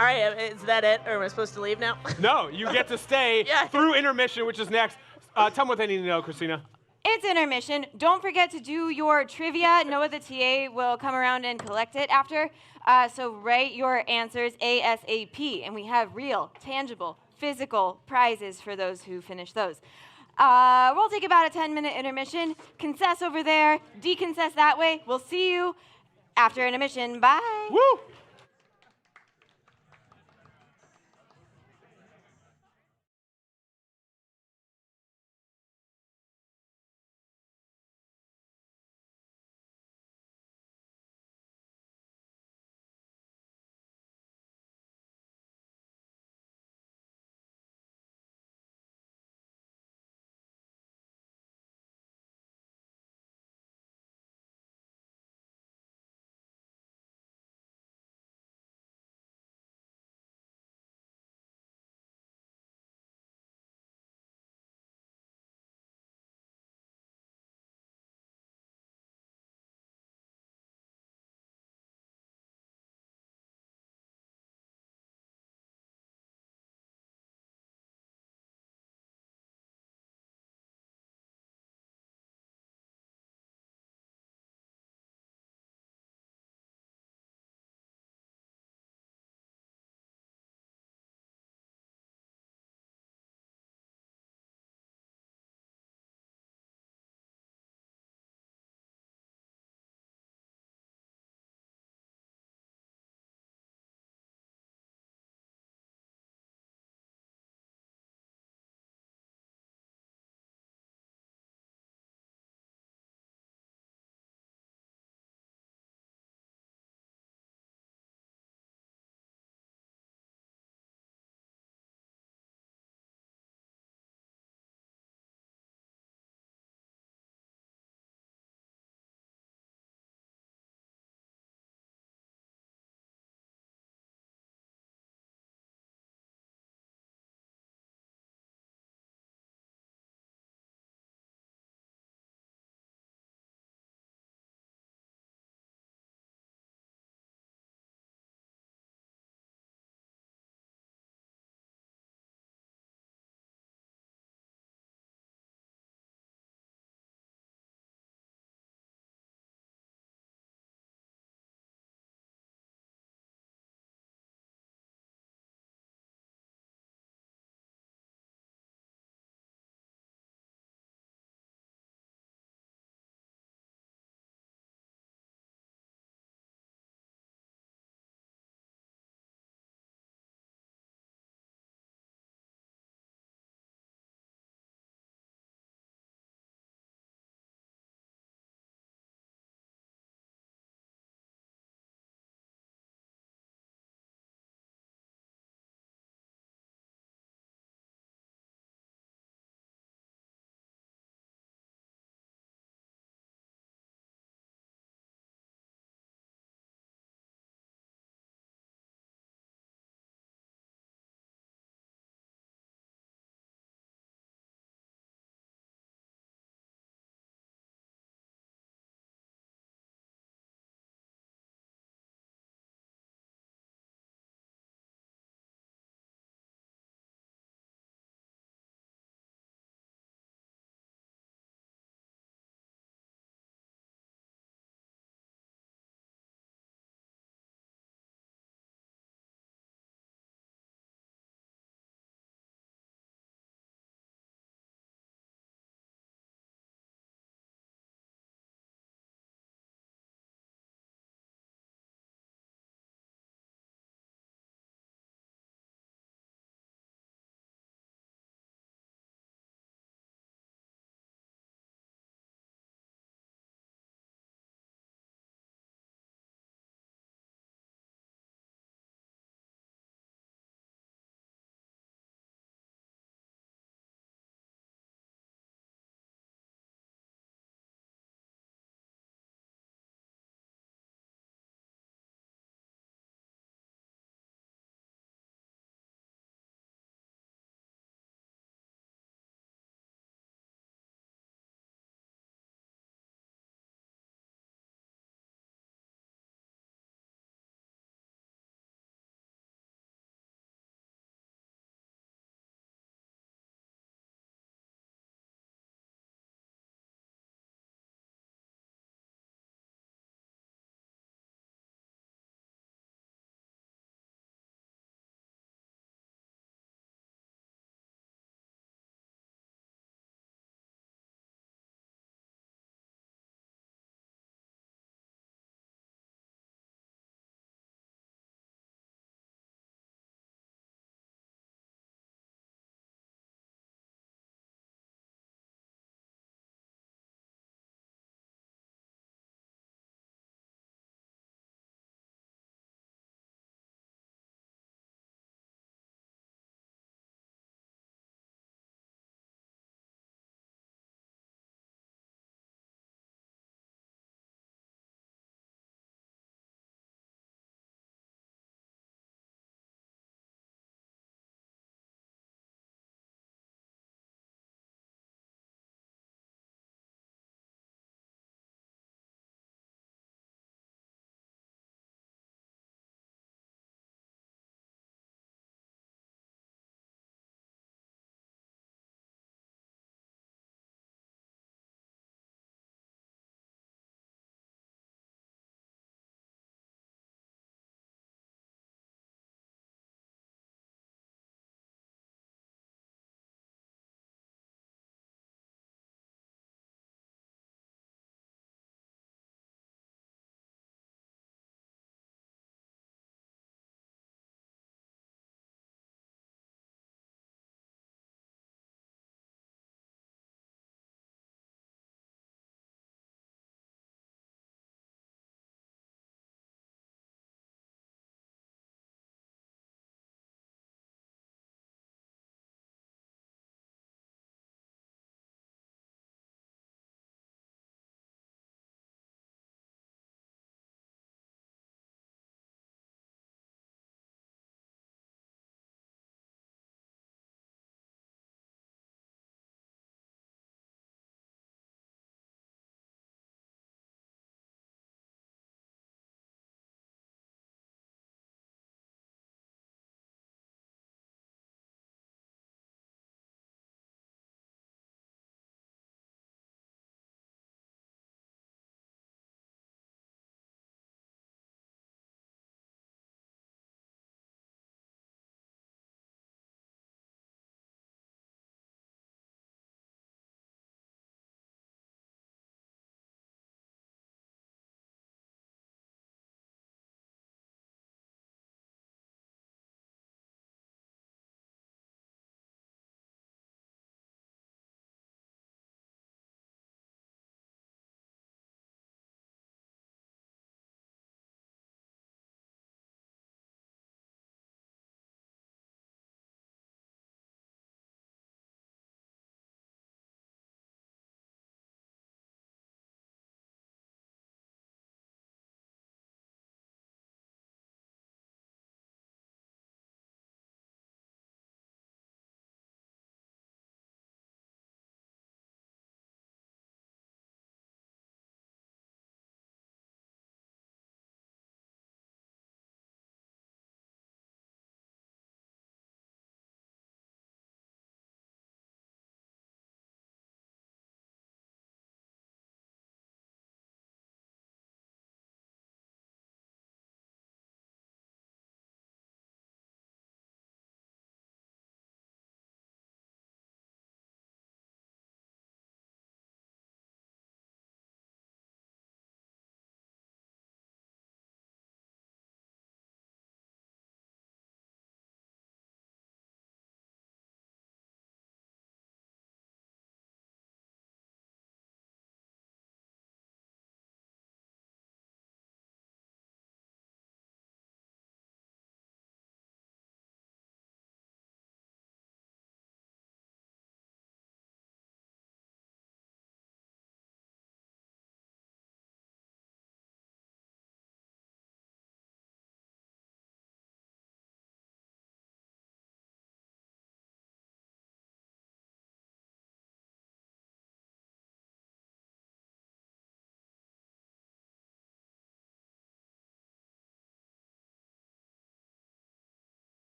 All right, is that it, or am I supposed to leave now?
No, you get to stay
Yeah.
through intermission, which is next. Tell them what they need to know, Kristina.
It's intermission. Don't forget to do your trivia. Noah, the TA, will come around and collect it after. So write your answers ASAP. And we have real, tangible, physical prizes for those who finish those. We'll take about a 10-minute intermission. Concess over there. Deconcess that way. We'll see you after intermission. Bye.
Woo!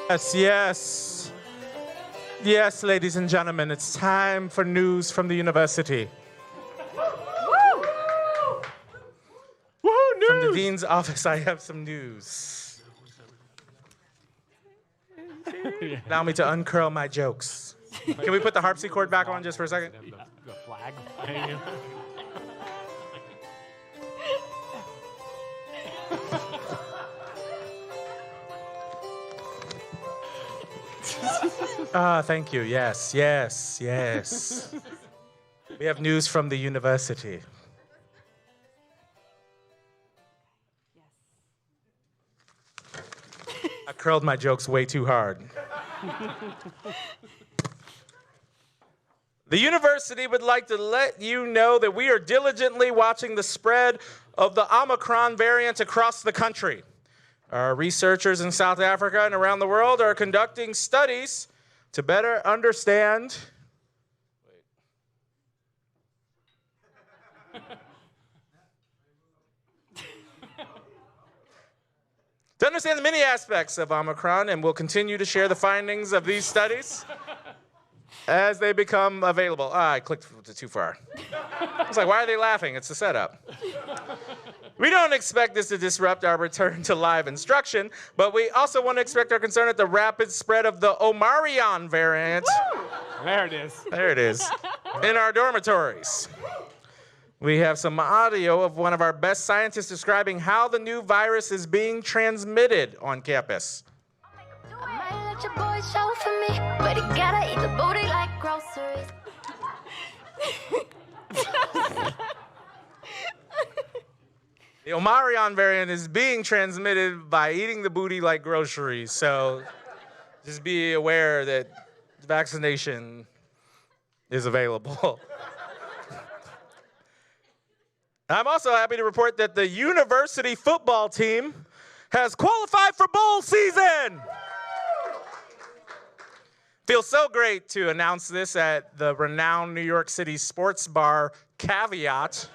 Yes, yes. Yes, ladies and gentlemen, it's time for news from the university.
Woohoo, news!
From the dean's office, I have some news. Allow me to uncurl my jokes. Can we put the harpsichord back on just for a second?
The flag hanging.
Thank you. Yes, yes, yes. We have news from the university. I curled my jokes way too hard. The university would like to let you know that we are diligently watching the spread of the Omicron variant across the country. Our researchers in South Africa and around the world are conducting studies to better understand. To understand the many aspects of Omicron, and will continue to share the findings of these studies as they become available. I clicked too far. I was like, why are they laughing? It's a setup. We don't expect this to disrupt our return to live instruction, but we also want to expect our concern at the rapid spread of the Omicron variant.
There it is.
There it is. In our dormitories. We have some audio of one of our best scientists describing how the new virus is being transmitted on campus.
I might let your boy show for me, but he gotta eat the booty like groceries.
The Omicron variant is being transmitted by eating the booty like groceries, so just be aware that vaccination is available. I'm also happy to report that the university football team has qualified for bowl season. Feels so great to announce this at the renowned New York City sports bar Caveat.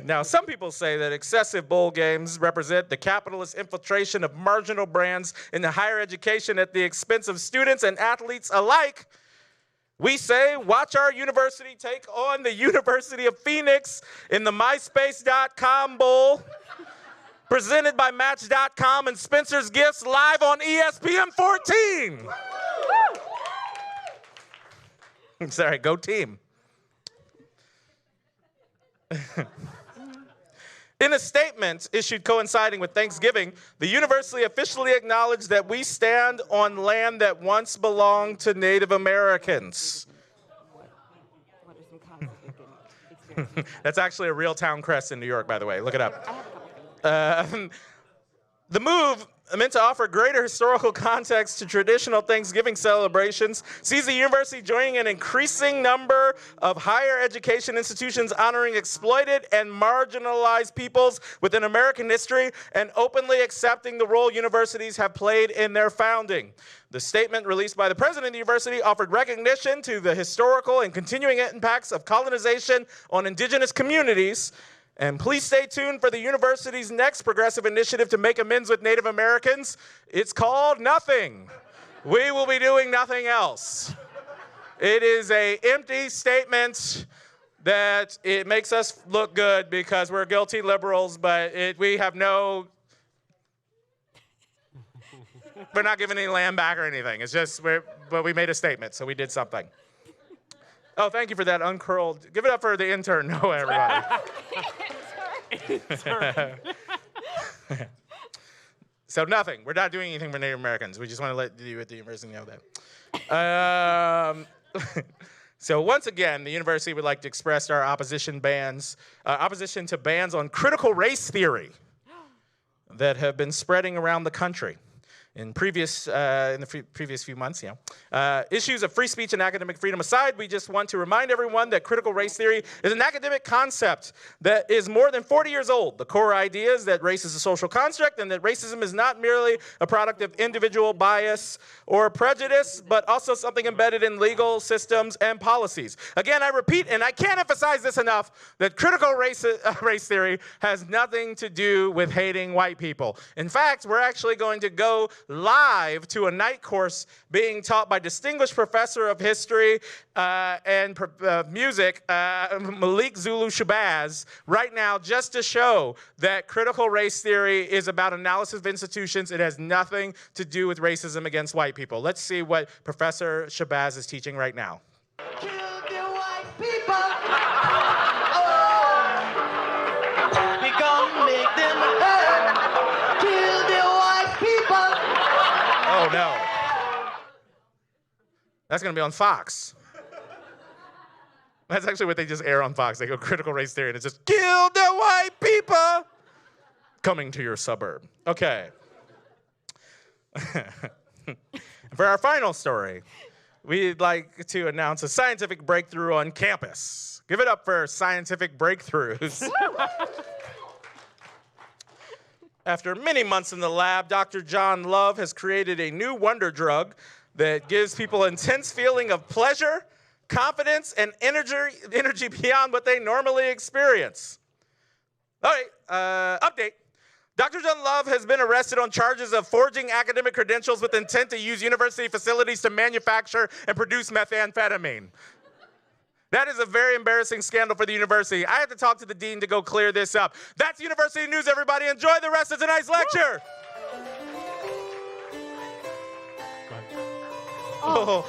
Now, some people say that excessive bowl games represent the capitalist infiltration of marginal brands into higher education at the expense of students and athletes alike. We say, watch our university take on the University of Phoenix in the MySpace.com Bowl, presented by Match.com and Spencer's Gifts, live on ESPN 14. Sorry, go team. In a statement issued coinciding with Thanksgiving, the university officially acknowledged that we stand on land that once belonged to Native Americans.
What are some comments we can experience?
That's actually a real town crest in New York, by the way. Look it up.
I have a couple things.
The move, meant to offer greater historical context to traditional Thanksgiving celebrations, sees the university joining an increasing number of higher education institutions honoring exploited and marginalized peoples within American history and openly accepting the role universities have played in their founding. The statement released by the president of the university offered recognition to the historical and continuing impacts of colonization on indigenous communities. And please stay tuned for the university's next progressive initiative to make amends with Native Americans. It's called Nothing. We will be doing nothing else. It is an empty statement that it makes us look good because we're guilty liberals, but we have no, we're not giving any land back or anything. It's just, but we made a statement, so we did something. Oh, thank you for that uncurled. Give it up for the intern, no, everybody. So nothing. We're not doing anything for Native Americans. We just want to let you at the university know that. So once again, the university would like to express our opposition to bans on critical race theory that have been spreading around the country. in the previous few months. Issues of free speech and academic freedom aside, we just want to remind everyone that critical race theory is an academic concept that is more than 40 years old. The core idea is that race is a social construct and that racism is not merely a product of individual bias or prejudice, but also something embedded in legal systems and policies. Again, I repeat, and I can't emphasize this enough, that critical race theory has nothing to do with hating white people. In fact, we're actually going to go live to a night course being taught by distinguished professor of history and music, Malik Zulu Shabazz, right now, just to show that critical race theory is about analysis of institutions. It has nothing to do with racism against white people. Let's see what Professor Shabazz is teaching right now.
Kill the white people. We gon' make them hurt. Kill the white people.
Oh no. That's gonna be on Fox. That's actually what they just air on Fox. They go critical race theory and it's just kill the white people coming to your suburb. Okay. For our final story, we'd like to announce a scientific breakthrough on campus. Give it up for scientific breakthroughs. After many months in the lab, Dr. John Love has created a new wonder drug that gives people an intense feeling of pleasure, confidence, and energy beyond what they normally experience. All right, update. Dr. John Love has been arrested on charges of forging academic credentials with intent to use university facilities to manufacture and produce methamphetamine. That is a very embarrassing scandal for the university. I have to talk to the dean to go clear this up. That's university news, everybody. Enjoy the rest of tonight's lecture.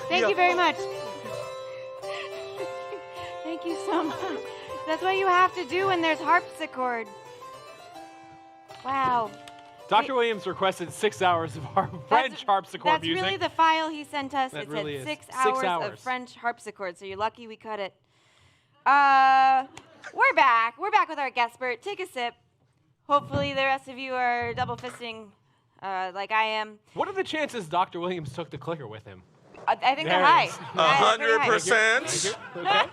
Thank you very much. Thank you so much. That's what you have to do when there's harpsichord. Wow.
Dr. Williams requested 6 hours of French harpsichord music.
That's really the file he sent us.
That
It
really
said
is.
6
6
hours of French harpsichord, so you're lucky we cut it. We're back. We're back with our guest expert. Take a sip. Hopefully the rest of you are double fisting like I am.
What are the chances Dr. Williams took the clicker with him?
I think
There
they're
it
high.
is.
100%.
Okay.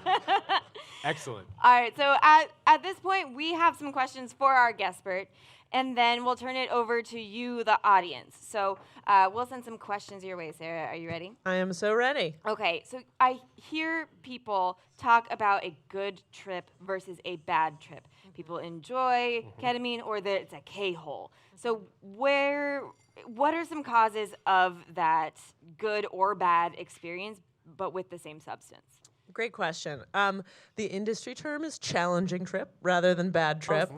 Excellent.
All right, so at this point, we have some questions for our guest expert, and then we'll turn it over to you, the audience. So we'll send some questions your way, Sarah. Are you ready?
I am so ready.
Okay, so I hear people talk about a good trip versus a bad trip. People enjoy ketamine or that it's a K-hole. So what are some causes of that good or bad experience, but with the same substance?
Great question. The industry term is challenging trip rather than bad trip.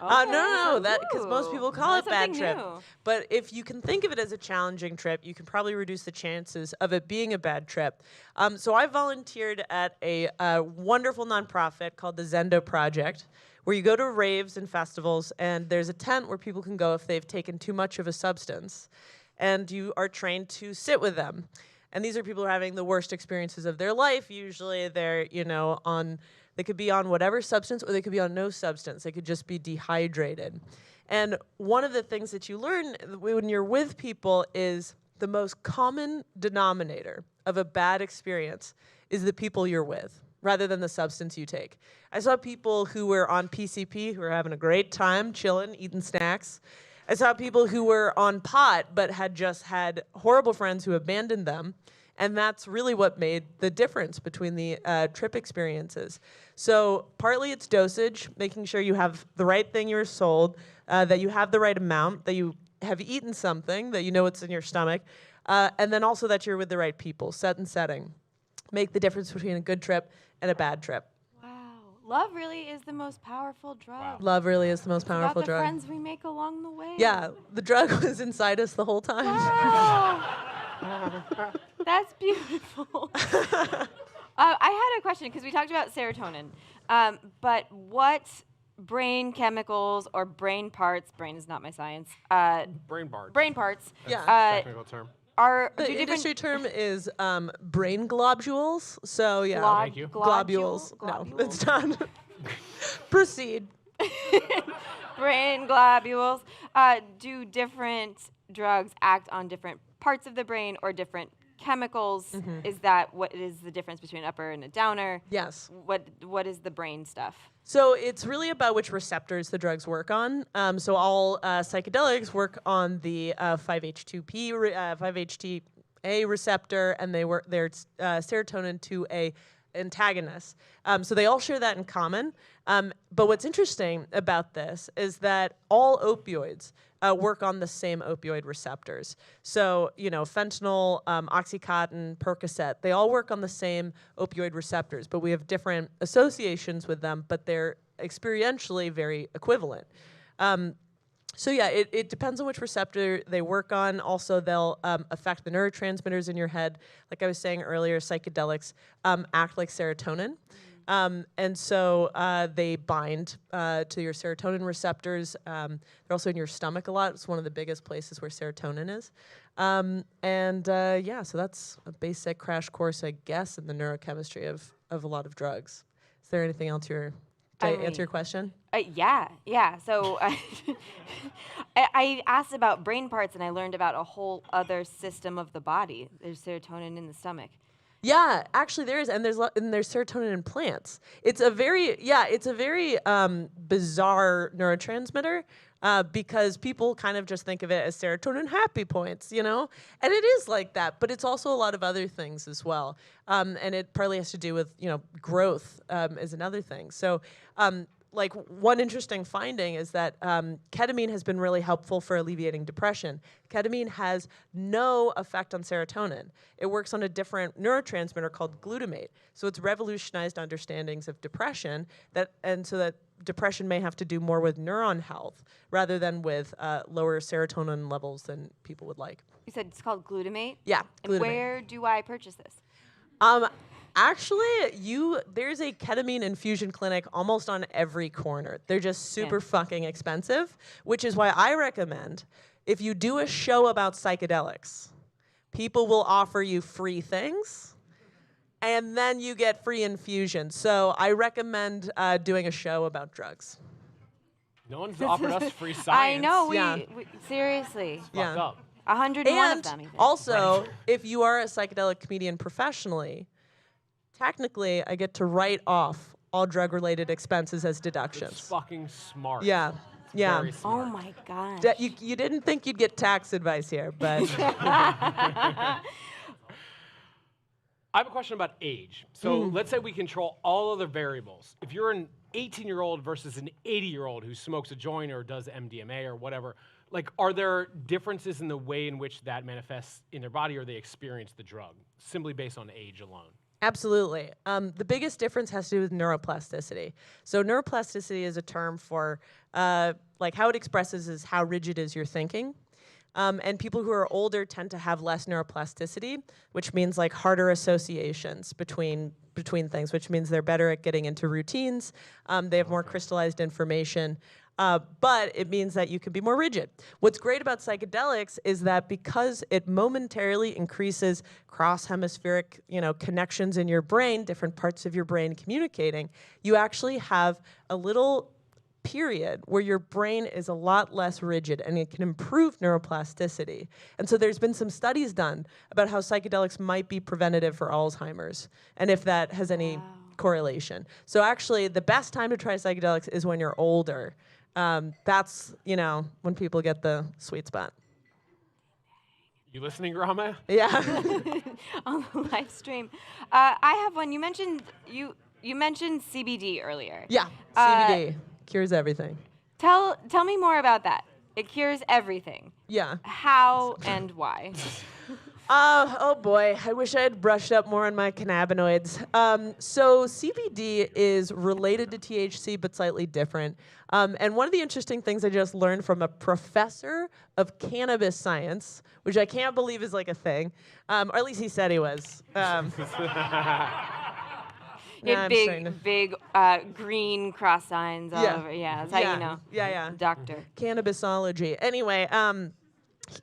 No, that because most people call it bad trip.
New.
But if you can think of it as a challenging trip, you can probably reduce the chances of it being a bad trip. So I volunteered at a wonderful nonprofit called the Zendo Project, where you go to raves and festivals, and there's a tent where people can go if they've taken too much of a substance, and you are trained to sit with them. And these are people who are having the worst experiences of their life. Usually they're, they could be on whatever substance or they could be on no substance. They could just be dehydrated. And one of the things that you learn when you're with people is the most common denominator of a bad experience is the people you're with, rather than the substance you take. I saw people who were on PCP who were having a great time, chilling, eating snacks. I saw people who were on pot but had just had horrible friends who abandoned them, and that's really what made the difference between the trip experiences. So partly it's dosage, making sure you have the right thing you're sold, that you have the right amount, that you have eaten something, that you know what's in your stomach, and then also that you're with the right people, set and setting. Make the difference between a good trip and a bad trip.
Love really is the most powerful drug.
Wow.
Love really is the most powerful
About the
drug.
friends we make along the way.
Yeah, the drug was inside us the whole time.
Wow. That's beautiful. I had a question because we talked about serotonin, but what brain chemicals or brain parts, brain is not my science,
Brain parts.
brain parts,
Yeah.
Technical term.
The industry term is brain globules. So yeah,
Thank you.
globules. No, it's not. Proceed.
Brain globules do different drugs act on different parts of the brain or different chemicals. Is that what is the difference between an upper and a downer?
Yes.
What is the brain stuff?
So it's really about which receptors the drugs work on. So all psychedelics work on the 5-HT2A receptor, and they're serotonin 2A antagonists. So they all share that in common. But what's interesting about this is that all opioids work on the same opioid receptors. So, fentanyl, Oxycontin, Percocet, they all work on the same opioid receptors, but we have different associations with them, but they're experientially very equivalent. So yeah, it depends on which receptor they work on. Also, they'll affect the neurotransmitters in your head. Like I was saying earlier, psychedelics act like serotonin. And so they bind to your serotonin receptors. They're also in your stomach a lot. It's one of the biggest places where serotonin is. So that's a basic crash course, I guess, in the neurochemistry of a lot of drugs. Is there anything else did I answer your question?
Yeah. So I asked about brain parts, and I learned about a whole other system of the body. There's serotonin in the stomach.
Yeah, actually there is, and there's serotonin in plants. It's a very bizarre neurotransmitter because people kind of just think of it as serotonin happy points, and it is like that. But it's also a lot of other things as well, and it partly has to do with growth is another thing. So. Like one interesting finding is that ketamine has been really helpful for alleviating depression. Ketamine has no effect on serotonin. It works on a different neurotransmitter called glutamate. So it's revolutionized understandings of depression so that depression may have to do more with neuron health rather than with lower serotonin levels than people would like.
You said it's called glutamate?
Yeah,
and
glutamate.
Where do I purchase this?
Actually, there's a ketamine infusion clinic almost on every corner. They're just super fucking expensive, which is why I recommend if you do a show about psychedelics, people will offer you free things, and then you get free infusion. So I recommend doing a show about drugs.
No one's offered us free science.
I know. We seriously.
Fucked up.
101 of them. Even.
Also, if you are a psychedelic comedian professionally, technically, I get to write off all drug-related expenses as deductions.
It's fucking smart.
Yeah.
Very smart.
Oh my gosh.
You didn't think you'd get tax advice here, but
I have a question about age. So let's say we control all other variables. If you're an 18-year-old versus an 80-year-old who smokes a joint or does MDMA or whatever, are there differences in the way in which that manifests in their body or they experience the drug, simply based on age alone?
Absolutely. The biggest difference has to do with neuroplasticity. So neuroplasticity is a term for how it expresses is how rigid is your thinking. And people who are older tend to have less neuroplasticity, which means harder associations between things, which means they're better at getting into routines. They have more crystallized information. But it means that you can be more rigid. What's great about psychedelics is that because it momentarily increases cross-hemispheric, connections in your brain, different parts of your brain communicating, you actually have a little period where your brain is a lot less rigid and it can improve neuroplasticity. And so there's been some studies done about how psychedelics might be preventative for Alzheimer's and if that has any correlation. So actually the best time to try psychedelics is when you're older. That's, when people get the sweet spot.
You listening, Rama?
Yeah.
On the live stream. I have one. You mentioned CBD earlier.
Yeah, CBD cures everything.
Tell me more about that. It cures everything.
Yeah.
How and why?
Oh boy, I wish I had brushed up more on my cannabinoids. So CBD is related to THC, but slightly different. And one of the interesting things I just learned from a professor of cannabis science, which I can't believe is a thing, or at least he said he was.
Big green cross signs all over. Yeah, that's how you know.
Yeah.
Doctor.
Cannabisology. Anyway,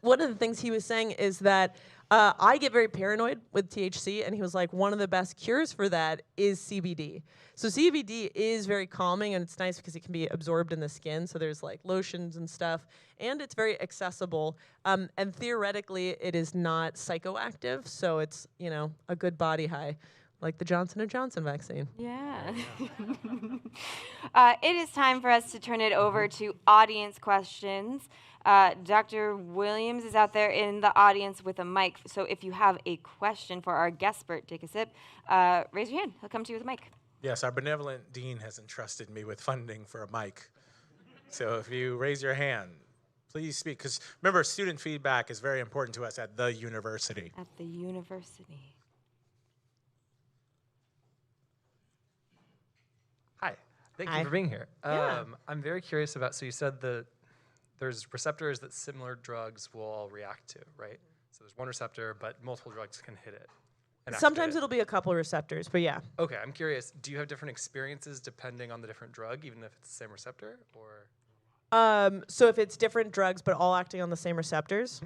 one of the things he was saying is that I get very paranoid with THC, and he was like, one of the best cures for that is CBD. So CBD is very calming, and it's nice because it can be absorbed in the skin. So there's like lotions and stuff, and it's very accessible. And theoretically, it is not psychoactive, so it's, you know, a good body high, like the Johnson & Johnson vaccine.
Yeah. It is time for us to turn it over to audience questions. Dr. Williams is out there in the audience with a mic. So if you have a question for our guest expert, take a sip, raise your hand. He'll come to you with a mic.
Yes, our benevolent dean has entrusted me with funding for a mic. So if you raise your hand, please speak. Because remember, student feedback is very important to us at the university.
At the university.
Hi, thank
Hi.
you for being here.
Yeah.
I'm very curious about, so you said there's receptors that similar drugs will all react to, right? So there's one receptor, but multiple drugs can hit it. and
Sometimes
activate it.
it'll be a couple receptors, but yeah.
Okay, I'm curious, do you have different experiences depending on the different drug, even if it's the same receptor, or?
So if it's different drugs but all acting on the same receptors,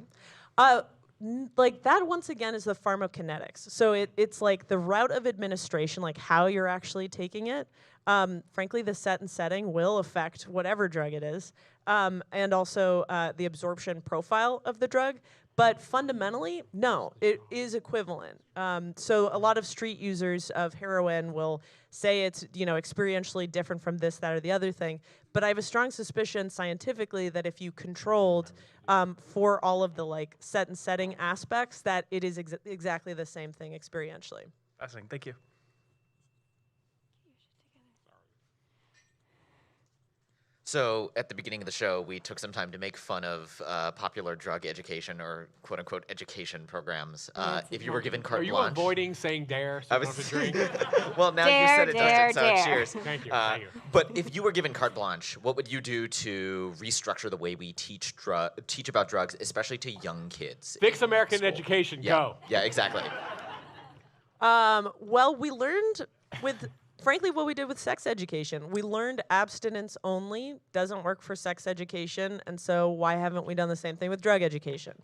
like that once again is the pharmacokinetics. So it's like the route of administration, like how you're actually taking it. Frankly, the set and setting will affect whatever drug it is, and also the absorption profile of the drug. But fundamentally, no, it is equivalent. So a lot of street users of heroin will say it's, you know, experientially different from this, that, or the other thing. But I have a strong suspicion scientifically that if you controlled for all of the like set and setting aspects, that it is exactly the same thing experientially.
Fascinating, thank you.
So at the beginning of the show, we took some time to make fun of popular drug education or quote-unquote education programs. If you were given carte
Are you
blanche...
avoiding saying dare so
I
you don't
was
have to drink?
Well, now you said it, Dustin, so cheers.
Thank you, thank you.
But if you were given carte blanche, what would you do to restructure the way we teach about drugs, especially to young kids?
Fix American education,
Yeah.
go.
Yeah, exactly.
Well, we learned with, frankly, what we did with sex education. We learned abstinence only doesn't work for sex education, and so why haven't we done the same thing with drug education?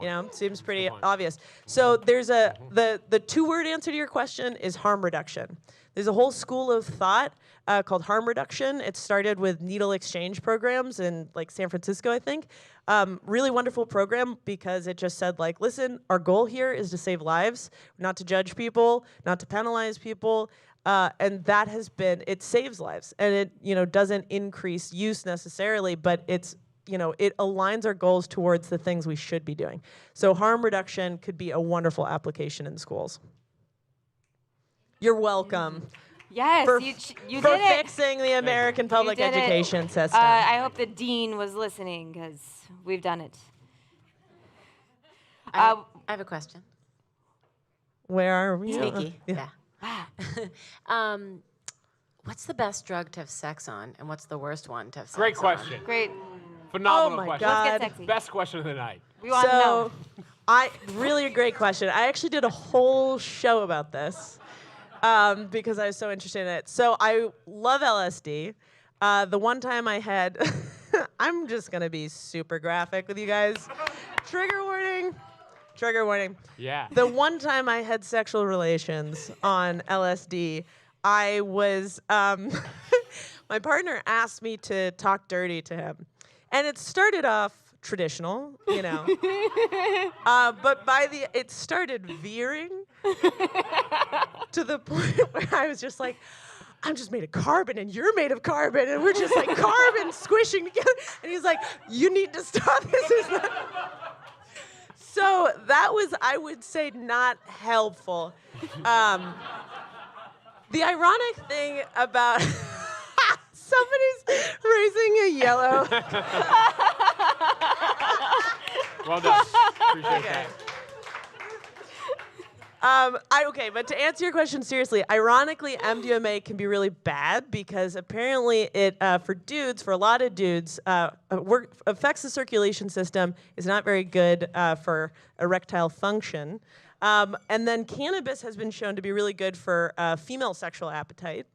You know, seems pretty obvious. So there's the two-word answer to your question is harm reduction. There's a whole school of thought called harm reduction. It started with needle exchange programs in like San Francisco, I think. Really wonderful program because it just said like, listen, our goal here is to save lives, not to judge people, not to penalize people. And that has been, it saves lives, and it, you know, doesn't increase use necessarily, but it's, you know, it aligns our goals towards the things we should be doing. So harm reduction could be a wonderful application in schools. You're welcome.
Yes,
For,
you
for
did it.
fixing the American public
You did it.
education system.
I hope the dean was listening because we've done it.
I have a question.
Where are we?
Sneaky.
Yeah.
What's the best drug to have sex on, and what's the worst one to have sex
Great
on?
question.
Great.
Phenomenal
Oh my
question.
God.
Let's get sexy.
Best question of the night.
We want to know.
Really a great question. I actually did a whole show about this because I was so interested in it. So I love LSD. The one time I had, I'm just gonna be super graphic with you guys. Trigger warning. Trigger warning.
Yeah.
The one time I had sexual relations on LSD, I was, my partner asked me to talk dirty to him. And it started off traditional, you know. But it started veering to the point where I was just like, I'm just made of carbon and you're made of carbon and we're just like carbon squishing together. And he's like, you need to stop this. So that was, I would say, not helpful. The ironic thing about somebody's raising a yellow.
Well done. Appreciate that.
But to answer your question seriously, ironically, MDMA can be really bad because apparently it, for a lot of dudes, affects the circulation system, is not very good for erectile function. And then cannabis has been shown to be really good for female sexual appetite.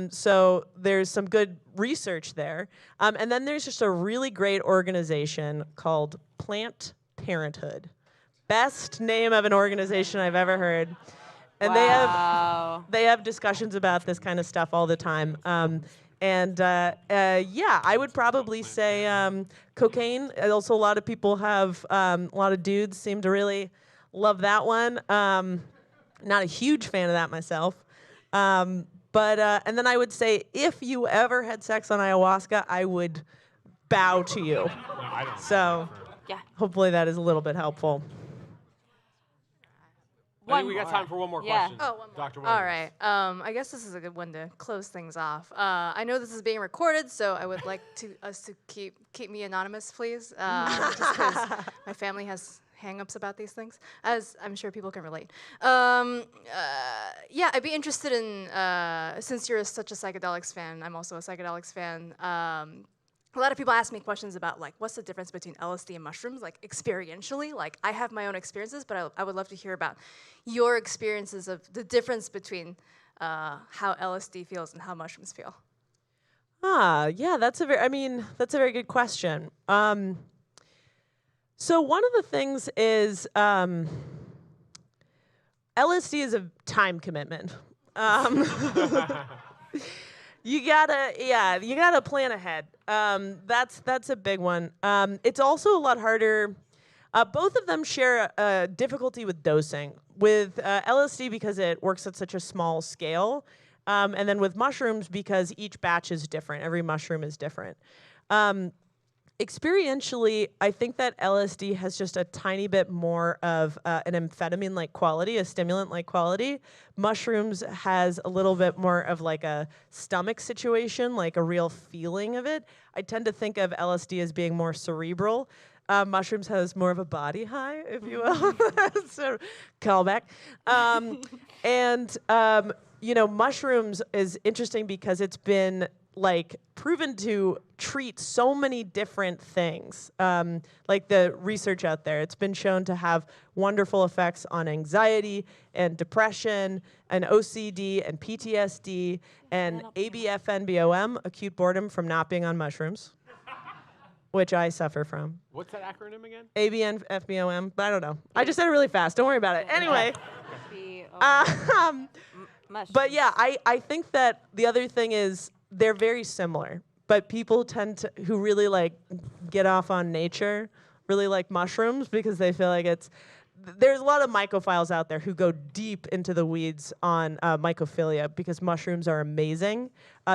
So there's some good research there. And then there's just a really great organization called Planned Parenthood. best name of an organization I've ever heard. And
Wow.
they have discussions about this kind of stuff all the time. Yeah, I would probably say cocaine. Also, a lot of people have, a lot of dudes seem to really love that one. Not a huge fan of that myself. And then I would say, if you ever had sex on ayahuasca, I would bow to you.
No, I don't.
So,
Yeah.
hopefully that is a little bit helpful.
I think we got time for one more question.
Oh, one more.
Dr.
All
Williams.
right. I guess this is a good one to close things off. I know this is being recorded, so I would like us to keep me anonymous, please, just because my family has hang-ups about these things, as I'm sure people can relate. Yeah, I'd be interested in, since you're such a psychedelics fan, I'm also a psychedelics fan. A lot of people ask me questions about, like, what's the difference between LSD and mushrooms, like, experientially? Like, I have my own experiences, but I would love to hear about your experiences of the difference between how LSD feels and how mushrooms feel.
Yeah, that's a very good question. So one of the things is LSD is a time commitment. You gotta plan ahead. That's a big one. It's also a lot harder. Both of them share a difficulty with dosing. With LSD, because it works at such a small scale, and then with mushrooms, because each batch is different. Every mushroom is different. Experientially, I think that LSD has just a tiny bit more of an amphetamine-like quality, a stimulant-like quality. Mushrooms has a little bit more of like a stomach situation, like a real feeling of it. I tend to think of LSD as being more cerebral. Mushrooms has more of a body high, if you will. So, callback. Mushrooms is interesting because it's been proven to treat so many different things. Like the research out there, it's been shown to have wonderful effects on anxiety and depression and OCD and PTSD and ABFNBOM, acute boredom from not being on mushrooms, which I suffer from.
What's that acronym again?
ABFBOM, but I don't know. I just said it really fast. Don't worry about it. Anyway. But yeah, I think that the other thing is they're very similar, but people tend to, who really get off on nature, really like mushrooms because they feel like there's a lot of mycophiles out there who go deep into the weeds on mycophilia because mushrooms are amazing.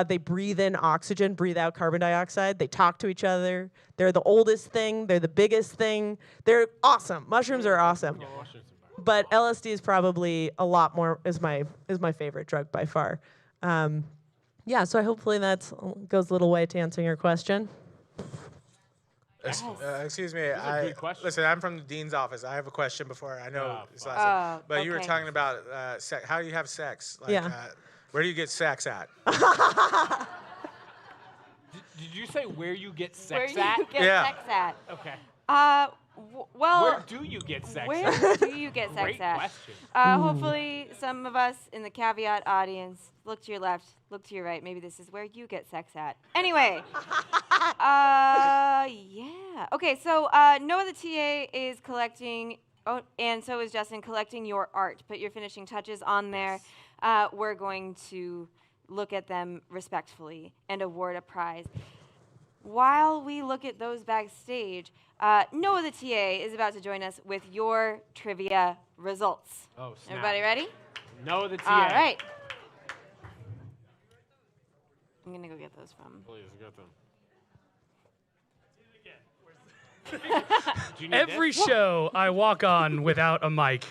They breathe in oxygen, breathe out carbon dioxide. They talk to each other. They're the oldest thing. They're the biggest thing. They're awesome. Mushrooms are awesome. But LSD is probably a lot more, is my favorite drug by far. Yeah, so hopefully that goes a little way to answering your question.
Excuse me. Listen, I'm from the dean's office. I have a question before. I know this last one. But you were talking about how you have sex. Where do you get sex at?
Did you say where you get sex
Where
at?
you get sex at?
Okay.
Well,
where do you get sex at?
Where do you get sex
Great
at?
question.
Hopefully, some of us in the caveat audience look to your left, look to your right. Maybe this is where you get sex at. Anyway, yeah. Okay, so Noah the TA is collecting, and so is Justin, collecting your art. Put your finishing touches on there. We're going to look at them respectfully and award a prize. While we look at those backstage, Noah the TA is about to join us with your trivia results.
Oh, snap.
Everybody ready?
Noah the TA.
All right. I'm going to go get those from.
Please, get them.
Every show I walk on without a mic.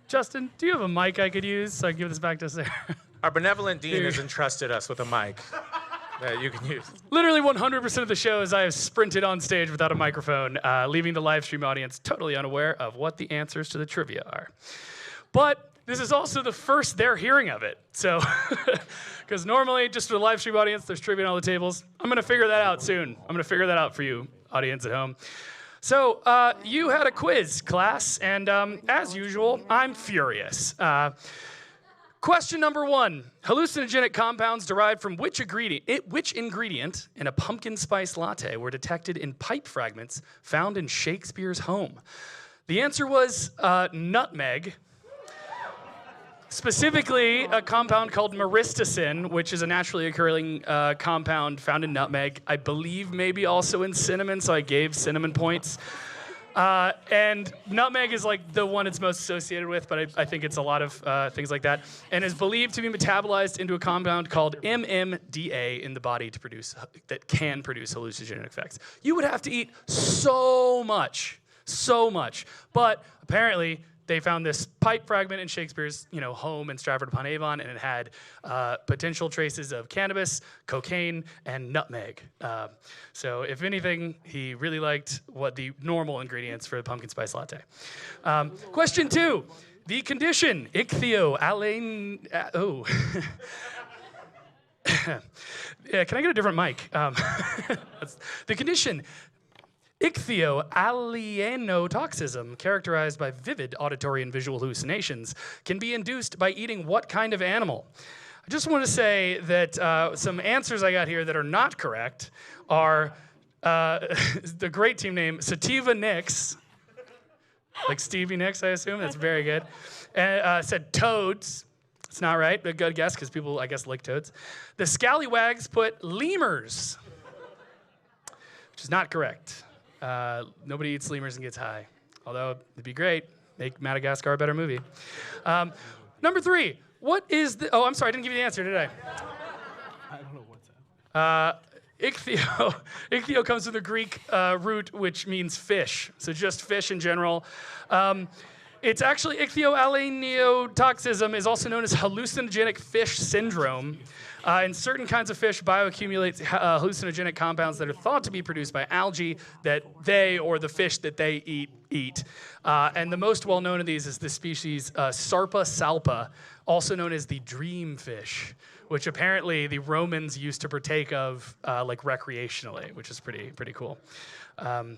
Justin, do you have a mic I could use so I can give this back to Sarah?
Our benevolent dean has entrusted us with a mic that you can use.
Literally 100% of the shows I have sprinted on stage without a microphone, leaving the live stream audience totally unaware of what the answers to the trivia are. But this is also the first they're hearing of it. So, because normally just for the live stream audience, there's trivia on all the tables. I'm going to figure that out soon. I'm going to figure that out for you, audience at home. So, you had a quiz, class, and as usual, I'm furious. Question number 1. Hallucinogenic compounds derived from which ingredient in a pumpkin spice latte were detected in pipe fragments found in Shakespeare's home?
The answer was nutmeg. Specifically, a compound called myristicin, which is a naturally occurring compound found in nutmeg. I believe maybe also in cinnamon, so I gave cinnamon points. And nutmeg is like the one it's most associated with, but I think it's a lot of things like that. And is believed to be metabolized into a compound called MMDA in the body that can produce hallucinogenic effects. You would have to eat so much. But apparently, they found this pipe fragment in Shakespeare's, home in Stratford-upon-Avon, and it had potential traces of cannabis, cocaine, and nutmeg. So if anything, he really liked what the normal ingredients for the pumpkin spice latte. Question 2, the condition ichthyoalane. Yeah, can I get a different mic? The condition ichthyoalienotoxism, characterized by vivid auditory and visual hallucinations, can be induced by eating what kind of animal? I just want to say that some answers I got here that are not correct are the great team name Sativa Nicks, like Stevie Nicks, I assume. That's very good. And said toads. It's not right, but good guess because people, I guess, like toads. The scallywags put lemurs, which is not correct. Nobody eats lemurs and gets high. Although, it'd be great. Make Madagascar a better movie. Number 3. What is the... Oh, I'm sorry. I didn't give you the answer, did I?
I don't know what's that.
Ichthyo comes from the Greek root, which means fish. So just fish in general. It's actually ichthyoalenotoxism is also known as hallucinogenic fish syndrome. In certain kinds of fish, bioaccumulates hallucinogenic compounds that are thought to be produced by algae that they or the fish that they eat. And the most well-known of these is the species Sarpa salpa, also known as the dream fish, which apparently the Romans used to partake of like recreationally, which is pretty cool. And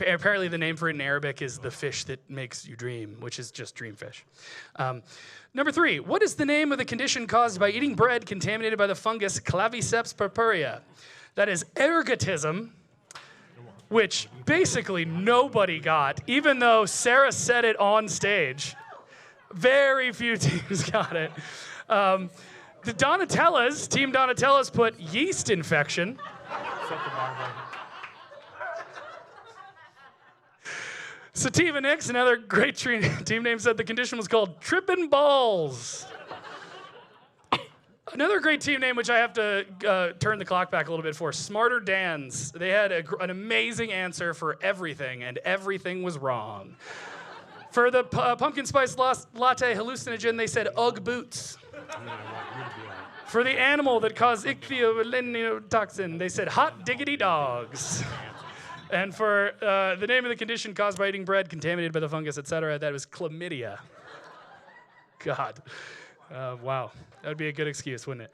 apparently the name for it in Arabic is the fish that makes you dream, which is just dream fish. Number 3, what is the name of the condition caused by eating bread contaminated by the fungus Claviceps purpurea? That is ergotism, which basically nobody got, even though Sarah said it on stage. Very few teams got it. The Donatellas, Team Donatellas, put yeast infection. Sativa Nicks, another great team name, said the condition was called trippin' balls. Another great team name, which I have to turn the clock back a little bit for, Smarter Dans. They had an amazing answer for everything, and everything was wrong. For the pumpkin spice latte hallucinogen, they said Ugg boots. For the animal that caused ichthyoalenotoxin, they said hot diggity dogs. And for the name of the condition caused by eating bread contaminated by the fungus, etc., that was chlamydia. God. Wow. That would be a good excuse, wouldn't it?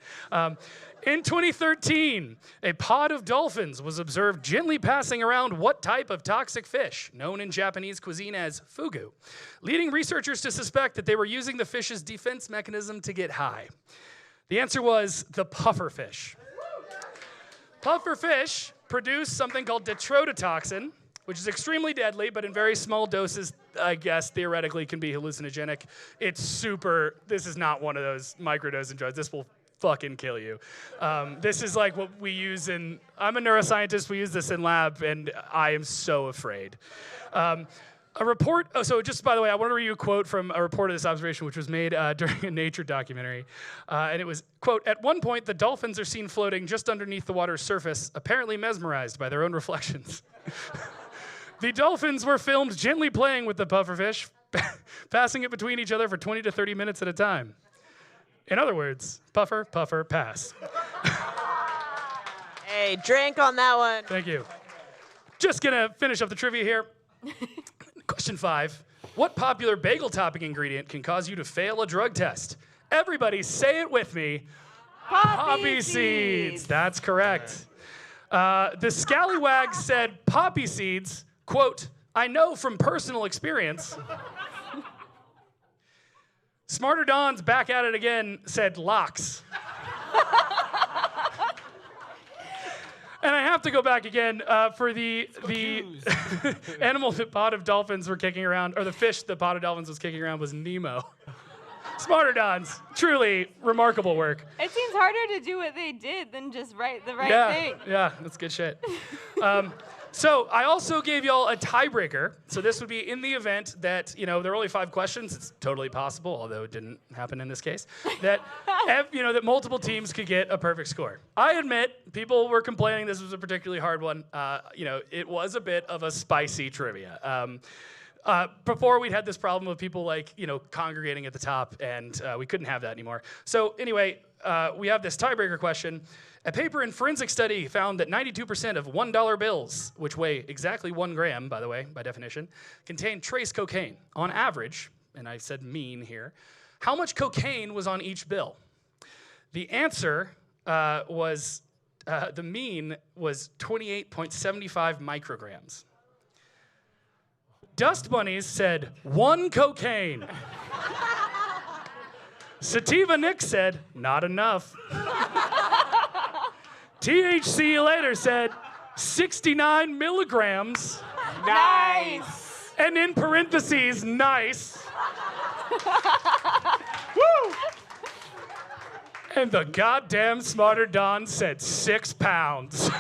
In 2013, a pod of dolphins was observed gently passing around what type of toxic fish, known in Japanese cuisine as fugu, leading researchers to suspect that they were using the fish's defense mechanism to get high. The answer was the pufferfish. Pufferfish produce something called detrodotoxin, which is extremely deadly, but in very small doses, I guess, theoretically can be hallucinogenic. This is not one of those microdosing drugs. This will fucking kill you. This is like what we use I'm a neuroscientist, we use this in lab, and I am so afraid. So just by the way, I want to read you a quote from a report of this observation, which was made during a Nature documentary. And it was, quote, "At one point, the dolphins are seen floating just underneath the water's surface, apparently mesmerized by their own reflections." The dolphins were filmed gently playing with the pufferfish, passing it between each other for 20 to 30 minutes at a time. In other words, puffer, puffer, pass.
Hey, drink on that one.
Thank you. Just gonna finish up the trivia here. Question 5. What popular bagel topping ingredient can cause you to fail a drug test? Everybody say it with me. Poppy seeds. That's correct. The scallywag said poppy seeds, quote, "I know from personal experience." Smarter Don's back at it again, said locks. And I have to go back again for the animal that pod of dolphins were kicking around, or the fish that pod of dolphins was kicking around was Nemo. Smarter Dons, truly remarkable work.
It seems harder to do what they did than just write the right thing.
Yeah, that's good shit. So I also gave y'all a tiebreaker. So this would be in the event that, there are only 5 questions. It's totally possible, although it didn't happen in this case, that that multiple teams could get a perfect score. I admit, people were complaining this was a particularly hard one. It was a bit of a spicy trivia. Before we'd had this problem of people congregating at the top, and we couldn't have that anymore. So anyway, we have this tiebreaker question. A paper in forensic study found that 92% of $1 bills, which weigh exactly 1 gram, by the way, by definition, contain trace cocaine. On average, and I said mean here, how much cocaine was on each bill? The answer was, the mean was 28.75 micrograms. Dust Bunnies said 1 cocaine. Sativa Nick said, not enough. THC later said 69 milligrams.
Nice.
And in parentheses, nice. Woo! And the goddamn Smarter Don said 6 pounds.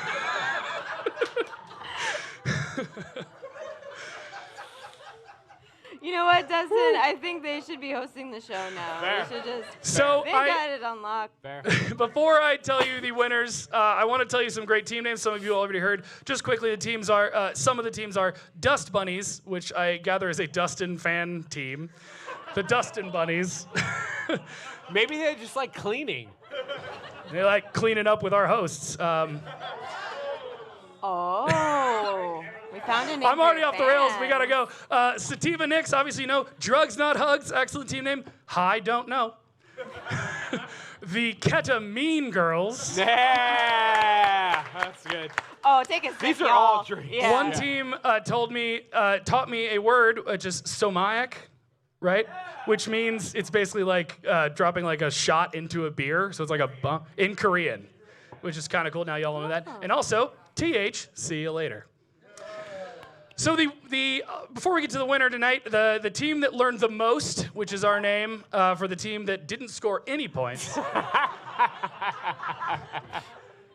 You know what, Dustin? I think they should be hosting the show now.
Fair.
They should just.
So
they got it on lock.
Fair.
Before I tell you the winners, I want to tell you some great team names. Some of you already heard. Just quickly, the teams are. Some of the teams are Dust Bunnies, which I gather is a Dustin fan team. The Dustin Bunnies.
Maybe they just like cleaning.
They like cleaning up with our hosts.
Oh. We found a name.
I'm already off the rails. We
fan.
gotta go. Sativa Nicks, obviously you know. Drugs Not Hugs, excellent team name. Hi, don't know. The Ketamine Girls.
Yeah, that's good.
Oh, take a sip,
These are
y'all.
all drinks.
Yeah.
One team taught me a word, which is somatic, right? Which means it's basically like dropping like a shot into a beer. So it's like a bump in Korean, which is kind of cool. Now y'all know that. And also, TH, see you later. So before we get to the winner tonight, the team that learned the most, which is our name for the team that didn't score any points,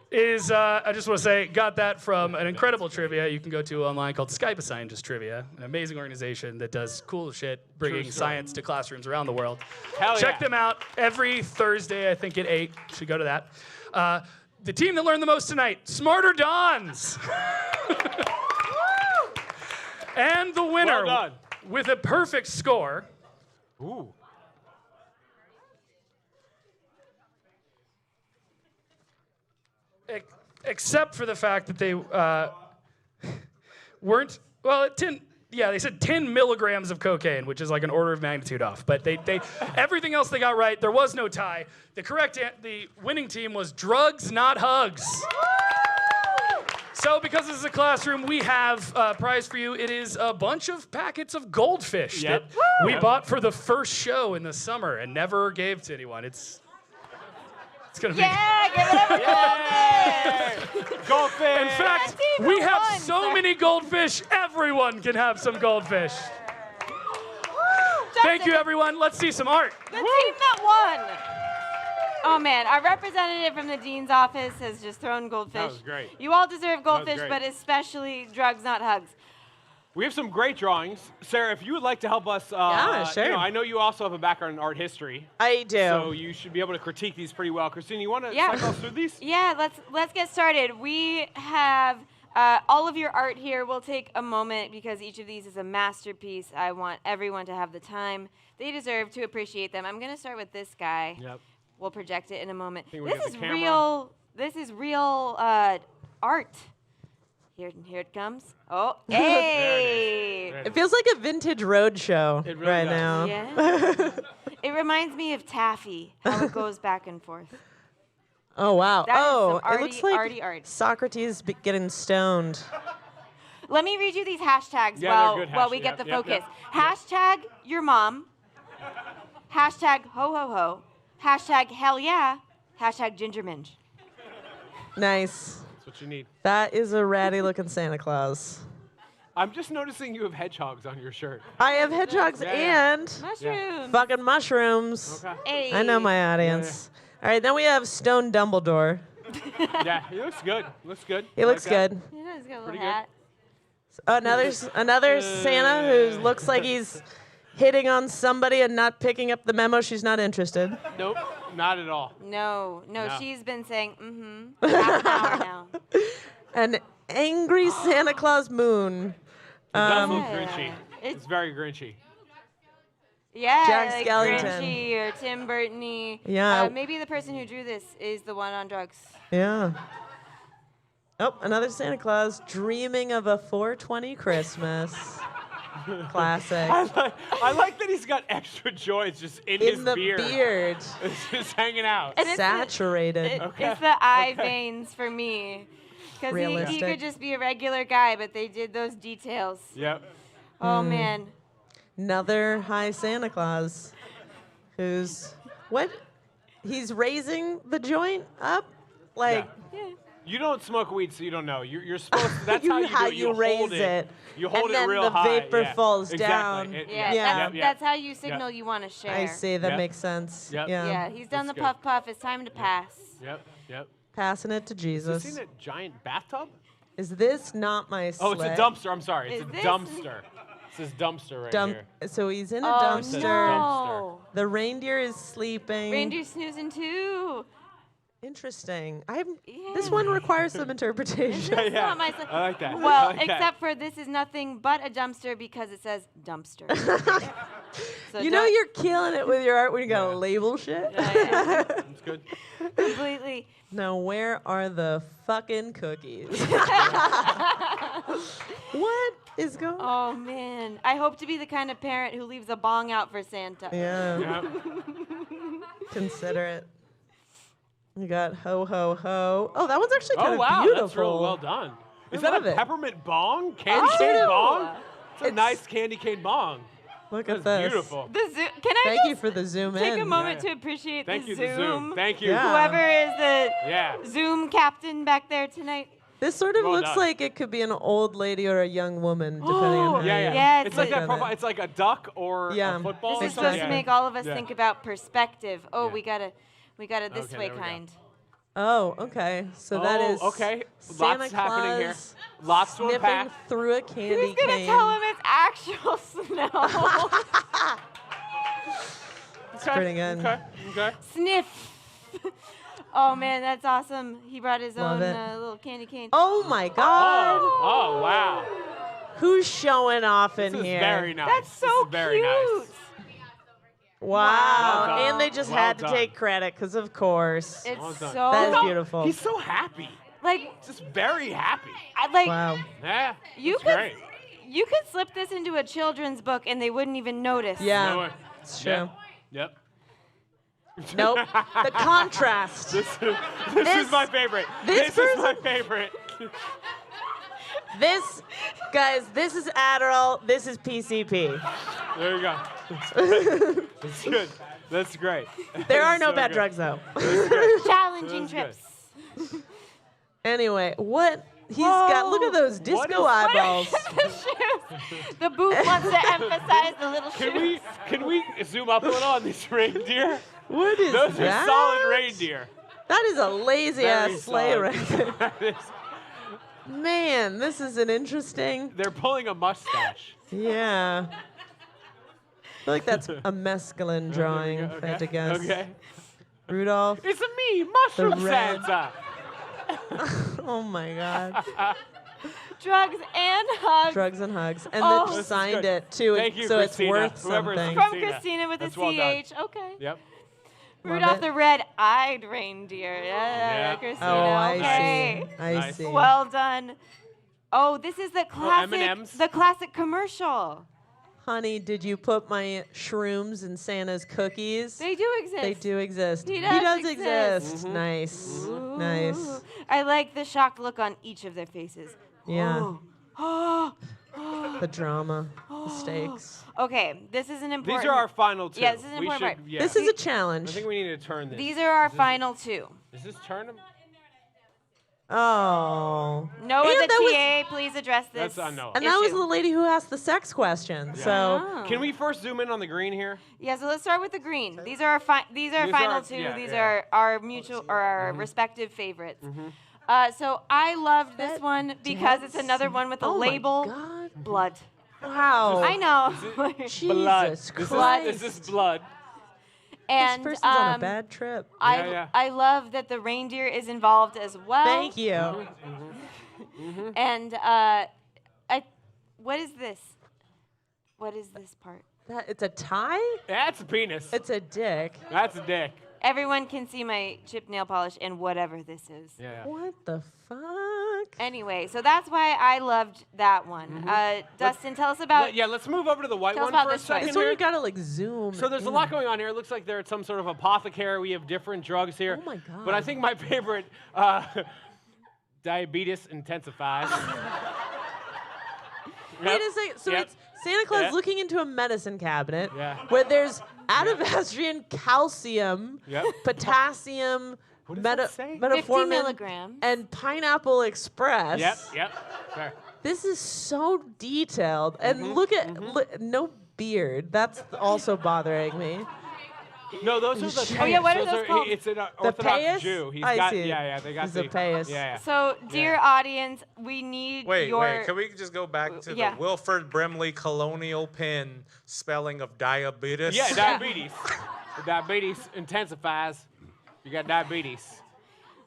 is, I just want to say, got that from an incredible trivia you can go to online called Skype a Scientist Trivia, an amazing organization that does cool shit, bringing science to classrooms around the world.
Hell
Check
yeah.
them out every Thursday, I think at 8. Should go to that. The team that learned the most tonight, Smarter Dons. And the winner,
Well done.
with a perfect score,
Ooh.
except for the fact that they weren't, well, they said 10 milligrams of cocaine, which is like an order of magnitude off. But they everything else they got right. There was no tie. The winning team was Drugs Not Hugs. So because this is a classroom, we have a prize for you. It is a bunch of packets of goldfish that we bought for the first show in the summer and never gave to anyone. It's gonna be.
Yeah, give it up for goldfish.
Goldfish.
In fact, we have so many goldfish, everyone can have some goldfish. Thank you, everyone. Let's see some art.
The team that won. Oh man, our representative from the dean's office has just thrown goldfish.
That was great.
You all deserve goldfish,
great.
but especially Drugs Not Hugs.
We have some great drawings. Sarah, if you would like to help us,
Yeah, sure.
I know you also have a background in art history.
I do.
So you should be able to critique these pretty well. Christina, you want to cycle us through these?
Yeah, let's get started. We have all of your art here. We'll take a moment because each of these is a masterpiece. I want everyone to have the time they deserve to appreciate them. I'm going to start with this guy.
Yep.
We'll project it in a moment.
Think we
This
got
is
the camera.
real. This is real art. Here it comes. Oh, hey!
It feels like a vintage road show
It really
right
does.
now.
Yeah. It reminds me of taffy, how it goes back and forth.
Oh wow.
That is
Oh,
some
it looks like
arty art.
Socrates getting stoned.
Let me read you these hashtags
Yeah, they're good
while we
hashtags.
get the
Yep,
focus.
yep.
Hashtag your mom. Hashtag ho ho ho. Hashtag hell yeah. Hashtag ginger minge.
Nice.
what you need.
That is a ratty looking Santa Claus.
I'm just noticing you have hedgehogs on your shirt.
I have hedgehogs and
Mushrooms.
fucking mushrooms.
Okay.
Hey.
I know my audience. All right, then we have Stone Dumbledore.
Yeah, he looks good. Looks good.
He looks good.
He does got a
Pretty
little
good.
hat.
Another Santa who looks like he's hitting on somebody and not picking up the memo. She's not interested.
Nope, not at all.
No,
No.
she's been saying, half an hour now.
An angry Santa Claus moon.
It does look grinchy.
It's-
It's very grinchy.
Yeah,
Jack
like
Skellington.
Grinchy or Tim Burton-y.
Yeah.
Maybe the person who drew this is the one on drugs.
Yeah. Oh, another Santa Claus dreaming of a 420 Christmas. Classic.
I like that he's got extra joints just in his
the
beard.
beard.
It's just hanging out.
And it's the-
Saturated.
It's the eye veins for me. Because he
Realistic.
could just be a regular guy, but they did those details.
Yep.
Oh, man.
Another high Santa Claus who's he's raising the joint up like
You don't smoke weed, so you don't know. You're supposed to, that's how you do it.
you raise it.
You hold
and
it
then
real
the
high.
vapor
Yeah.
falls
Exactly.
down.
It-
Yeah, that's how you signal you want to share.
I see, that
Yep.
makes sense.
Yep.
Yeah, he's done
That's
the
good.
puff puff. It's time to pass.
Yep.
Passing it to
Have
Jesus.
you seen that giant bathtub?
Is this not my
Oh, it's
sleigh?
a dumpster. I'm sorry. It's
Is
a
this-
dumpster. It says dumpster right here.
So he's in a
Oh,
dumpster.
no.
The reindeer is sleeping.
Reindeer snoozing too.
Interesting. This one requires some interpretation.
That's not my sleigh.
I like that.
Well,
I like that.
except for this is nothing but a dumpster because it says dumpster. So
You know
don't-
you're killing it with your art when you gotta label shit.
That's good.
completely.
Now, where are the fucking cookies? What is going on?
Oh man, I hope to be the kind of parent who leaves a bong out for Santa.
Yeah.
Yep.
Consider it. You got ho ho ho. Oh, that one's actually kind
Oh
of
wow,
beautiful.
that's real well done. Is
I
that
love
a
it.
peppermint bong? Candy
Oh.
cane bong? It's a
It's-
nice candy cane bong.
Look
That's
at this.
beautiful.
The Can I
Thank
just
you for the zoom
take
in.
a moment
Yeah.
to appreciate
Thank
the
you,
Zoom?
the Zoom. Thank you.
Yeah.
Whoever is the
Yeah.
Zoom captain back there tonight.
This sort of
Well
looks
done.
like it could be an old lady or a young woman, depending on how
Yeah,
you
yeah.
Yeah,
It's like
look
that
at
profile.
it.
It's like a duck or
Yeah.
a football.
This
or
is
something.
supposed to
Yeah.
make all of us
Yeah.
think about perspective. Oh,
Yeah.
we gotta this
Okay,
way
there we go.
kind.
Oh, okay. So that
Oh,
is
okay.
Santa
Lots happening here.
Claus
Lots to
sniffing
unpack.
through a candy
Who's gonna
cane.
tell him it's actual snow?
It's pretty good.
Okay.
Sniff. Oh man, that's awesome. He brought his
Love
own
it.
little candy cane.
Oh my God!
Oh wow.
Who's showing off in
This is
here?
very nice.
That's so
This is very
cute.
nice.
Wow!
Well done.
And they just
Well
had to
done.
take credit, because of course.
It's
Well done.
so
That is beautiful.
He's so happy.
like
Just very happy.
Wow.
Yeah.
you
that's
could
great.
you could slip this into a children's book and they wouldn't even notice.
Yeah,
No way.
it's true.
Yep.
Nope. The contrast.
This
This-
is my favorite.
this
This is my favorite.
This, guys, this is Adderall. This is PCP.
There you go. That's good. That's great.
There are no
So
bad
good.
drugs, though.
Challenging
That's good.
trips.
Anyway, what he's got? Look at those disco eyeballs.
The shoes. The booth wants to emphasize the little shoes.
Can we zoom up a little on these reindeer?
What is
Those
that?
are solid reindeer.
That is a lazy
Very
ass sleigh
solid.
right there.
That is-
Man, this is an interesting.
They're pulling a mustache.
Yeah. I feel like that's a mescaline drawing, if I had to guess.
Okay.
Rudolph.
It's a me, Mushroom
red-
Santa.
Oh my God.
Drugs and hugs.
Drugs and hugs. And
Oh.
then
This is
signed
good.
it too,
Thank you,
so it's
Kristina.
worth
Whoever is
something.
From
Kristina.
Kristina with
That's
a
well done.
CH. Okay.
Yep.
Rudolph
it.
the red-eyed reindeer. Yeah,
Yeah.
Kristina.
Oh, I
okay.
see. I
Nice.
see.
Well done. Oh, this is the classic.
M&Ms.
The classic commercial.
Honey, did you put my shrooms in Santa's cookies?
They do exist.
They do exist.
He does
exist.
exist.
Nice. Nice.
Ooh. I like the shocked look on each of their faces.
Yeah.
Oh.
The drama, the stakes.
Okay, this is an important.
These are our final two.
Yeah, this is an
We
important
should-
part.
yeah.
This is a
I
challenge.
think we need to turn this.
These are our
Is this-
final two.
Is this turn them?
Oh.
Noah,
And
the
that
TA, please address this.
That's on Noah.
And that was
issue.
the lady who asked the sex question. So
Oh.
Can we first zoom in on the green here?
Yeah, so let's start with the green. These are our final two.
yeah,
These
yeah.
are our mutual or our respective favorites. So I loved this one because it's another one with a
Oh my
label.
God.
Blood.
Wow.
I know.
Jesus Christ.
Is this blood?
And
This person's on a bad trip.
I love that the reindeer is involved as well.
Thank you.
And what is this? What is this part?
It's a tie?
That's a penis.
It's a dick.
That's a dick.
Everyone can see my chipped nail polish and whatever this is.
Yeah.
What the fuck?
Anyway, so that's why I loved that one. Dustin, tell us about.
Let's move over to the white
Tell us
one
about
for a
this one.
second
This one
here.
you gotta like zoom.
So there's a lot going on here. It looks like they're at some sort of apothecary. We have different drugs here.
Oh my God.
But I think my favorite, diabetes intensifies.
Wait a second. So
Yep.
it's Santa Claus
Yep.
looking into a medicine cabinet
Yeah.
where there's adabastrian, calcium,
Yep.
potassium,
What does that say?
50
metformin,
milligrams.
and Pineapple Express.
Yep. Fair.
This is so detailed. And look at no beard. That's also bothering me.
No, those are the.
Oh, yeah, what are
those
those called?
It's an
The
Orthodox
payas?
Jew. He's
I
got.
see.
Yeah. They got
He's a
the
payas.
Yeah.
So, dear audience, we need
Wait,
your.
can we just go back to
Yeah.
the Wilford Brimley colonial pin spelling of diabetes?
Yeah, diabetes. The diabetes intensifies. You got diabetes.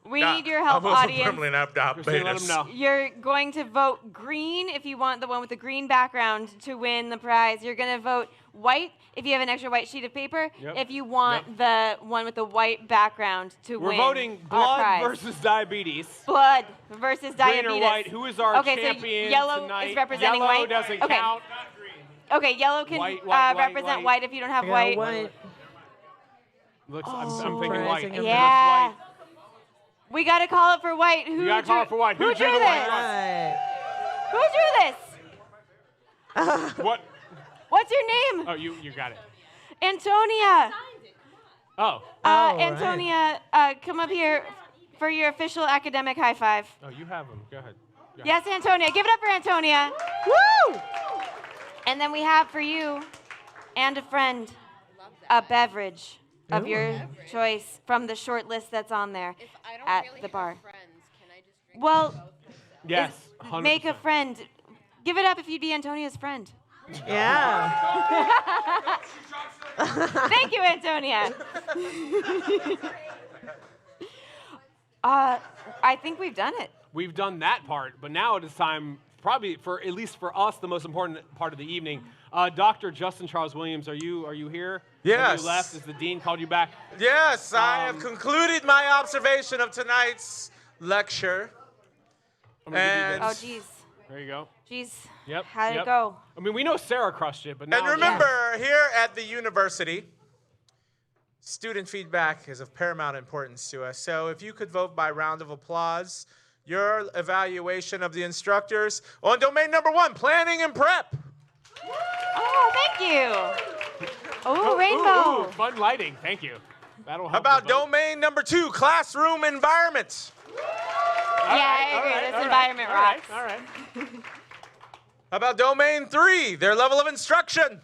We need your help, audience.
Brimley and I have
Christine, let
diabetes.
them know.
You're going to vote green if you want the one with the green background to win the prize. You're going to vote white if you have an extra white sheet of paper.
Yep.
If you want the one with the white background to
We're
win.
voting
our
blood
prize.
versus diabetes.
Blood versus diabetes.
Green or white? Who is our
okay,
champion
so yellow
tonight?
is representing
Yellow
white.
doesn't
okay.
count.
Okay, yellow can
White,
represent white if you don't have
I got
white.
white.
Looks,
Oh,
I'm thinking white.
surprising.
Yeah.
Looks white.
We got to call it for white. Who
You gotta call it for white.
Who drew
the
this?
white
Right.
Who drew this?
one? What?
What's your name?
Oh, you got it.
Antonia.
Oh.
right.
Antonia, come up here for your official academic high five.
Oh, you have them. Go ahead.
Yes, Antonia. Give it up for Antonia. Woo! And then we have for you and a friend a beverage of your choice from the short list that's on there
If I don't
at
really
the
have
bar.
friends, can I just drink
Well,
Yes. 100%.
make a friend. Give it up if you'd be Antonia's friend.
Yeah.
Thank you, Antonia. I think we've done it.
We've done that part, but now it is time, probably for at least for us, the most important part of the evening. Dr. Justin Charles Williams, are you here?
Yes.
Have you left? Has the dean called you back?
Yes, I have concluded my observation of tonight's lecture.
I'm gonna give you
And-
Oh,
this.
geez.
There you go.
Jeez.
Yep.
How'd
yep.
it go?
I mean, we know Sarah crushed it, but now.
And remember, here at the university, student feedback is of paramount importance to us. So if you could vote by round of applause, your evaluation of the instructors on domain number 1, planning and prep.
Oh, thank you. Oh, rainbow.
Ooh, fun lighting. Thank you. That'll help.
How about
the vote.
domain number 2, classroom environment?
Yeah, I agree. This environment rocks.
All right.
How about domain 3, their level of instruction?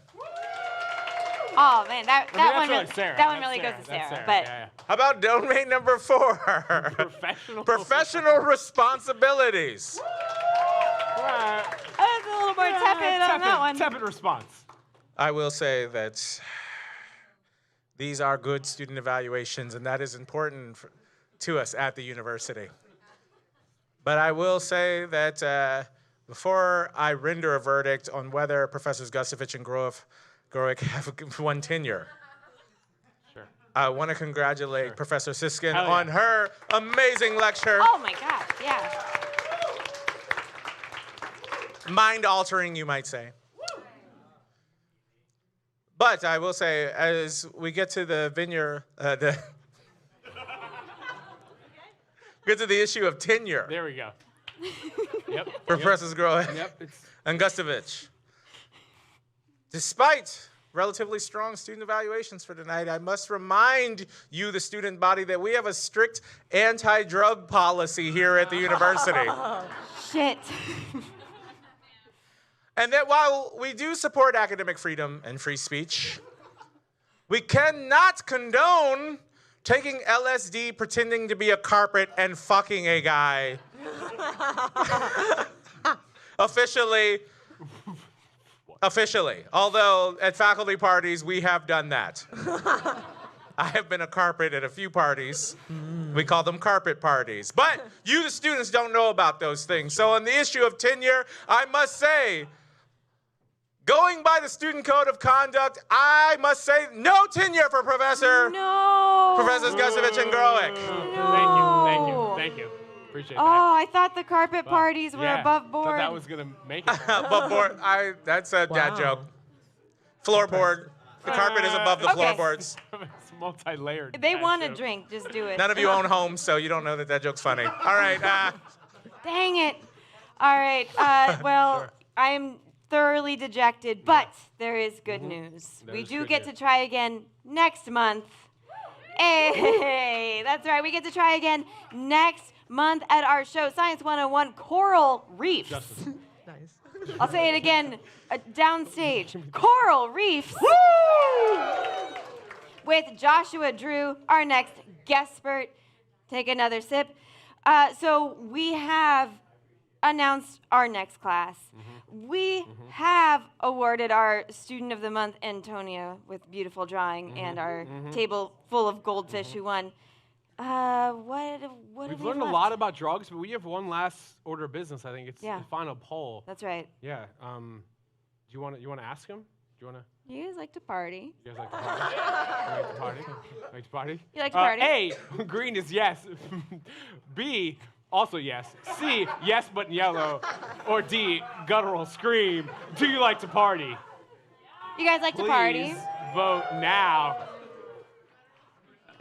Oh man, that
I mean,
one
that's
really,
Sarah.
that one
That's
really
Sarah.
goes to
That's
Sarah.
Sarah.
But
Yeah,
How about domain number 4, professional responsibilities?
yeah. Right.
I was a little more tepid on that one.
Tepid response.
I will say that these are good student evaluations, and that is important to us at the university. But I will say that before I render a verdict on whether Professors Gustovich and Growick have won tenure,
Sure.
I want to congratulate Professor Siskind
Hell yeah.
on her amazing lecture.
Oh my gosh, yeah.
Mind-altering, you might say. But I will say, as we get to the get to the issue of tenure
There we go. Yep.
for Professors Growick
Yep. It's
and Gustovich, despite relatively strong student evaluations for tonight. I must remind you, the student body, that we have a strict anti-drug policy here at the university.
Shit.
And that while we do support academic freedom and free speech, we cannot condone taking LSD, pretending to be a carpet, and fucking a guy. Officially. Although at faculty parties, we have done that. I have been a carpet at a few parties. We call them carpet parties. But you, the students, don't know about those things. So on the issue of tenure, I must say, going by the student code of conduct, I must say no tenure for Professors Gustovich and Growick.
Thank you. Appreciate that.
Oh, I thought the carpet parties were above board.
Thought that was gonna make it.
Above board. That's a dad joke. Floorboard. The carpet is above the floorboards.
It's multi-layered.
They want a drink. Just do it.
None of you own homes, so you don't know that joke's funny. All right.
Dang it. All right. Well, I am thoroughly dejected, but there is good news. We do get to try again next month. Hey, that's right. We get to try again next month at our show, Science 101 Coral Reefs.
Nice.
I'll say it again, downstage. Coral Reefs. With Joshua Drew, our next guest expert. Take another sip. So we have announced our next class. We have awarded our Student of the Month, Antonio, with beautiful drawing, and our table full of goldfish who won. What
We've learned a lot about drugs, but we have one last order of business. I think it's the final poll.
That's right.
Yeah. Do you want to ask him? Do you want to?
You guys like to party.
You guys like to party? You like to party? You like to party?
You like to party?
A, green is yes. B, also yes. C, yes but in yellow. Or D, guttural scream. Do you like to party?
You guys like to party?
Please vote now.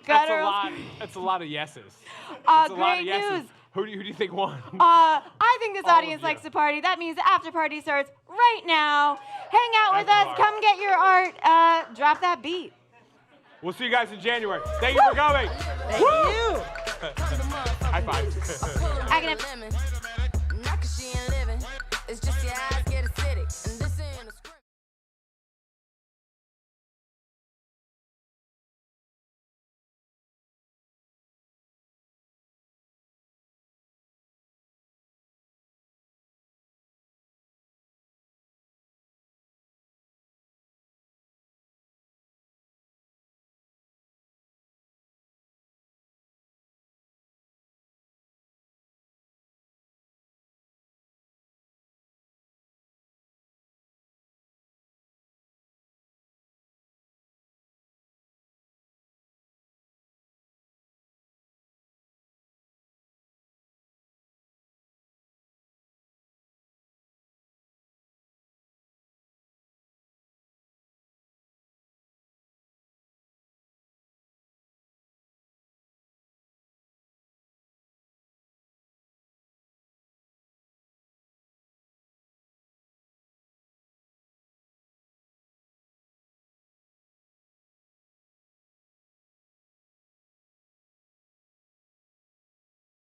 That's a lot of yeses. That's a lot of yeses.
News.
Who do you think won?
I think this audience likes to party. That means the after party starts right now. Hang out with us. Come get your art. Drop that beat.
We'll see you guys in January. Thank you for coming.
Thank you.
High five.
Academic.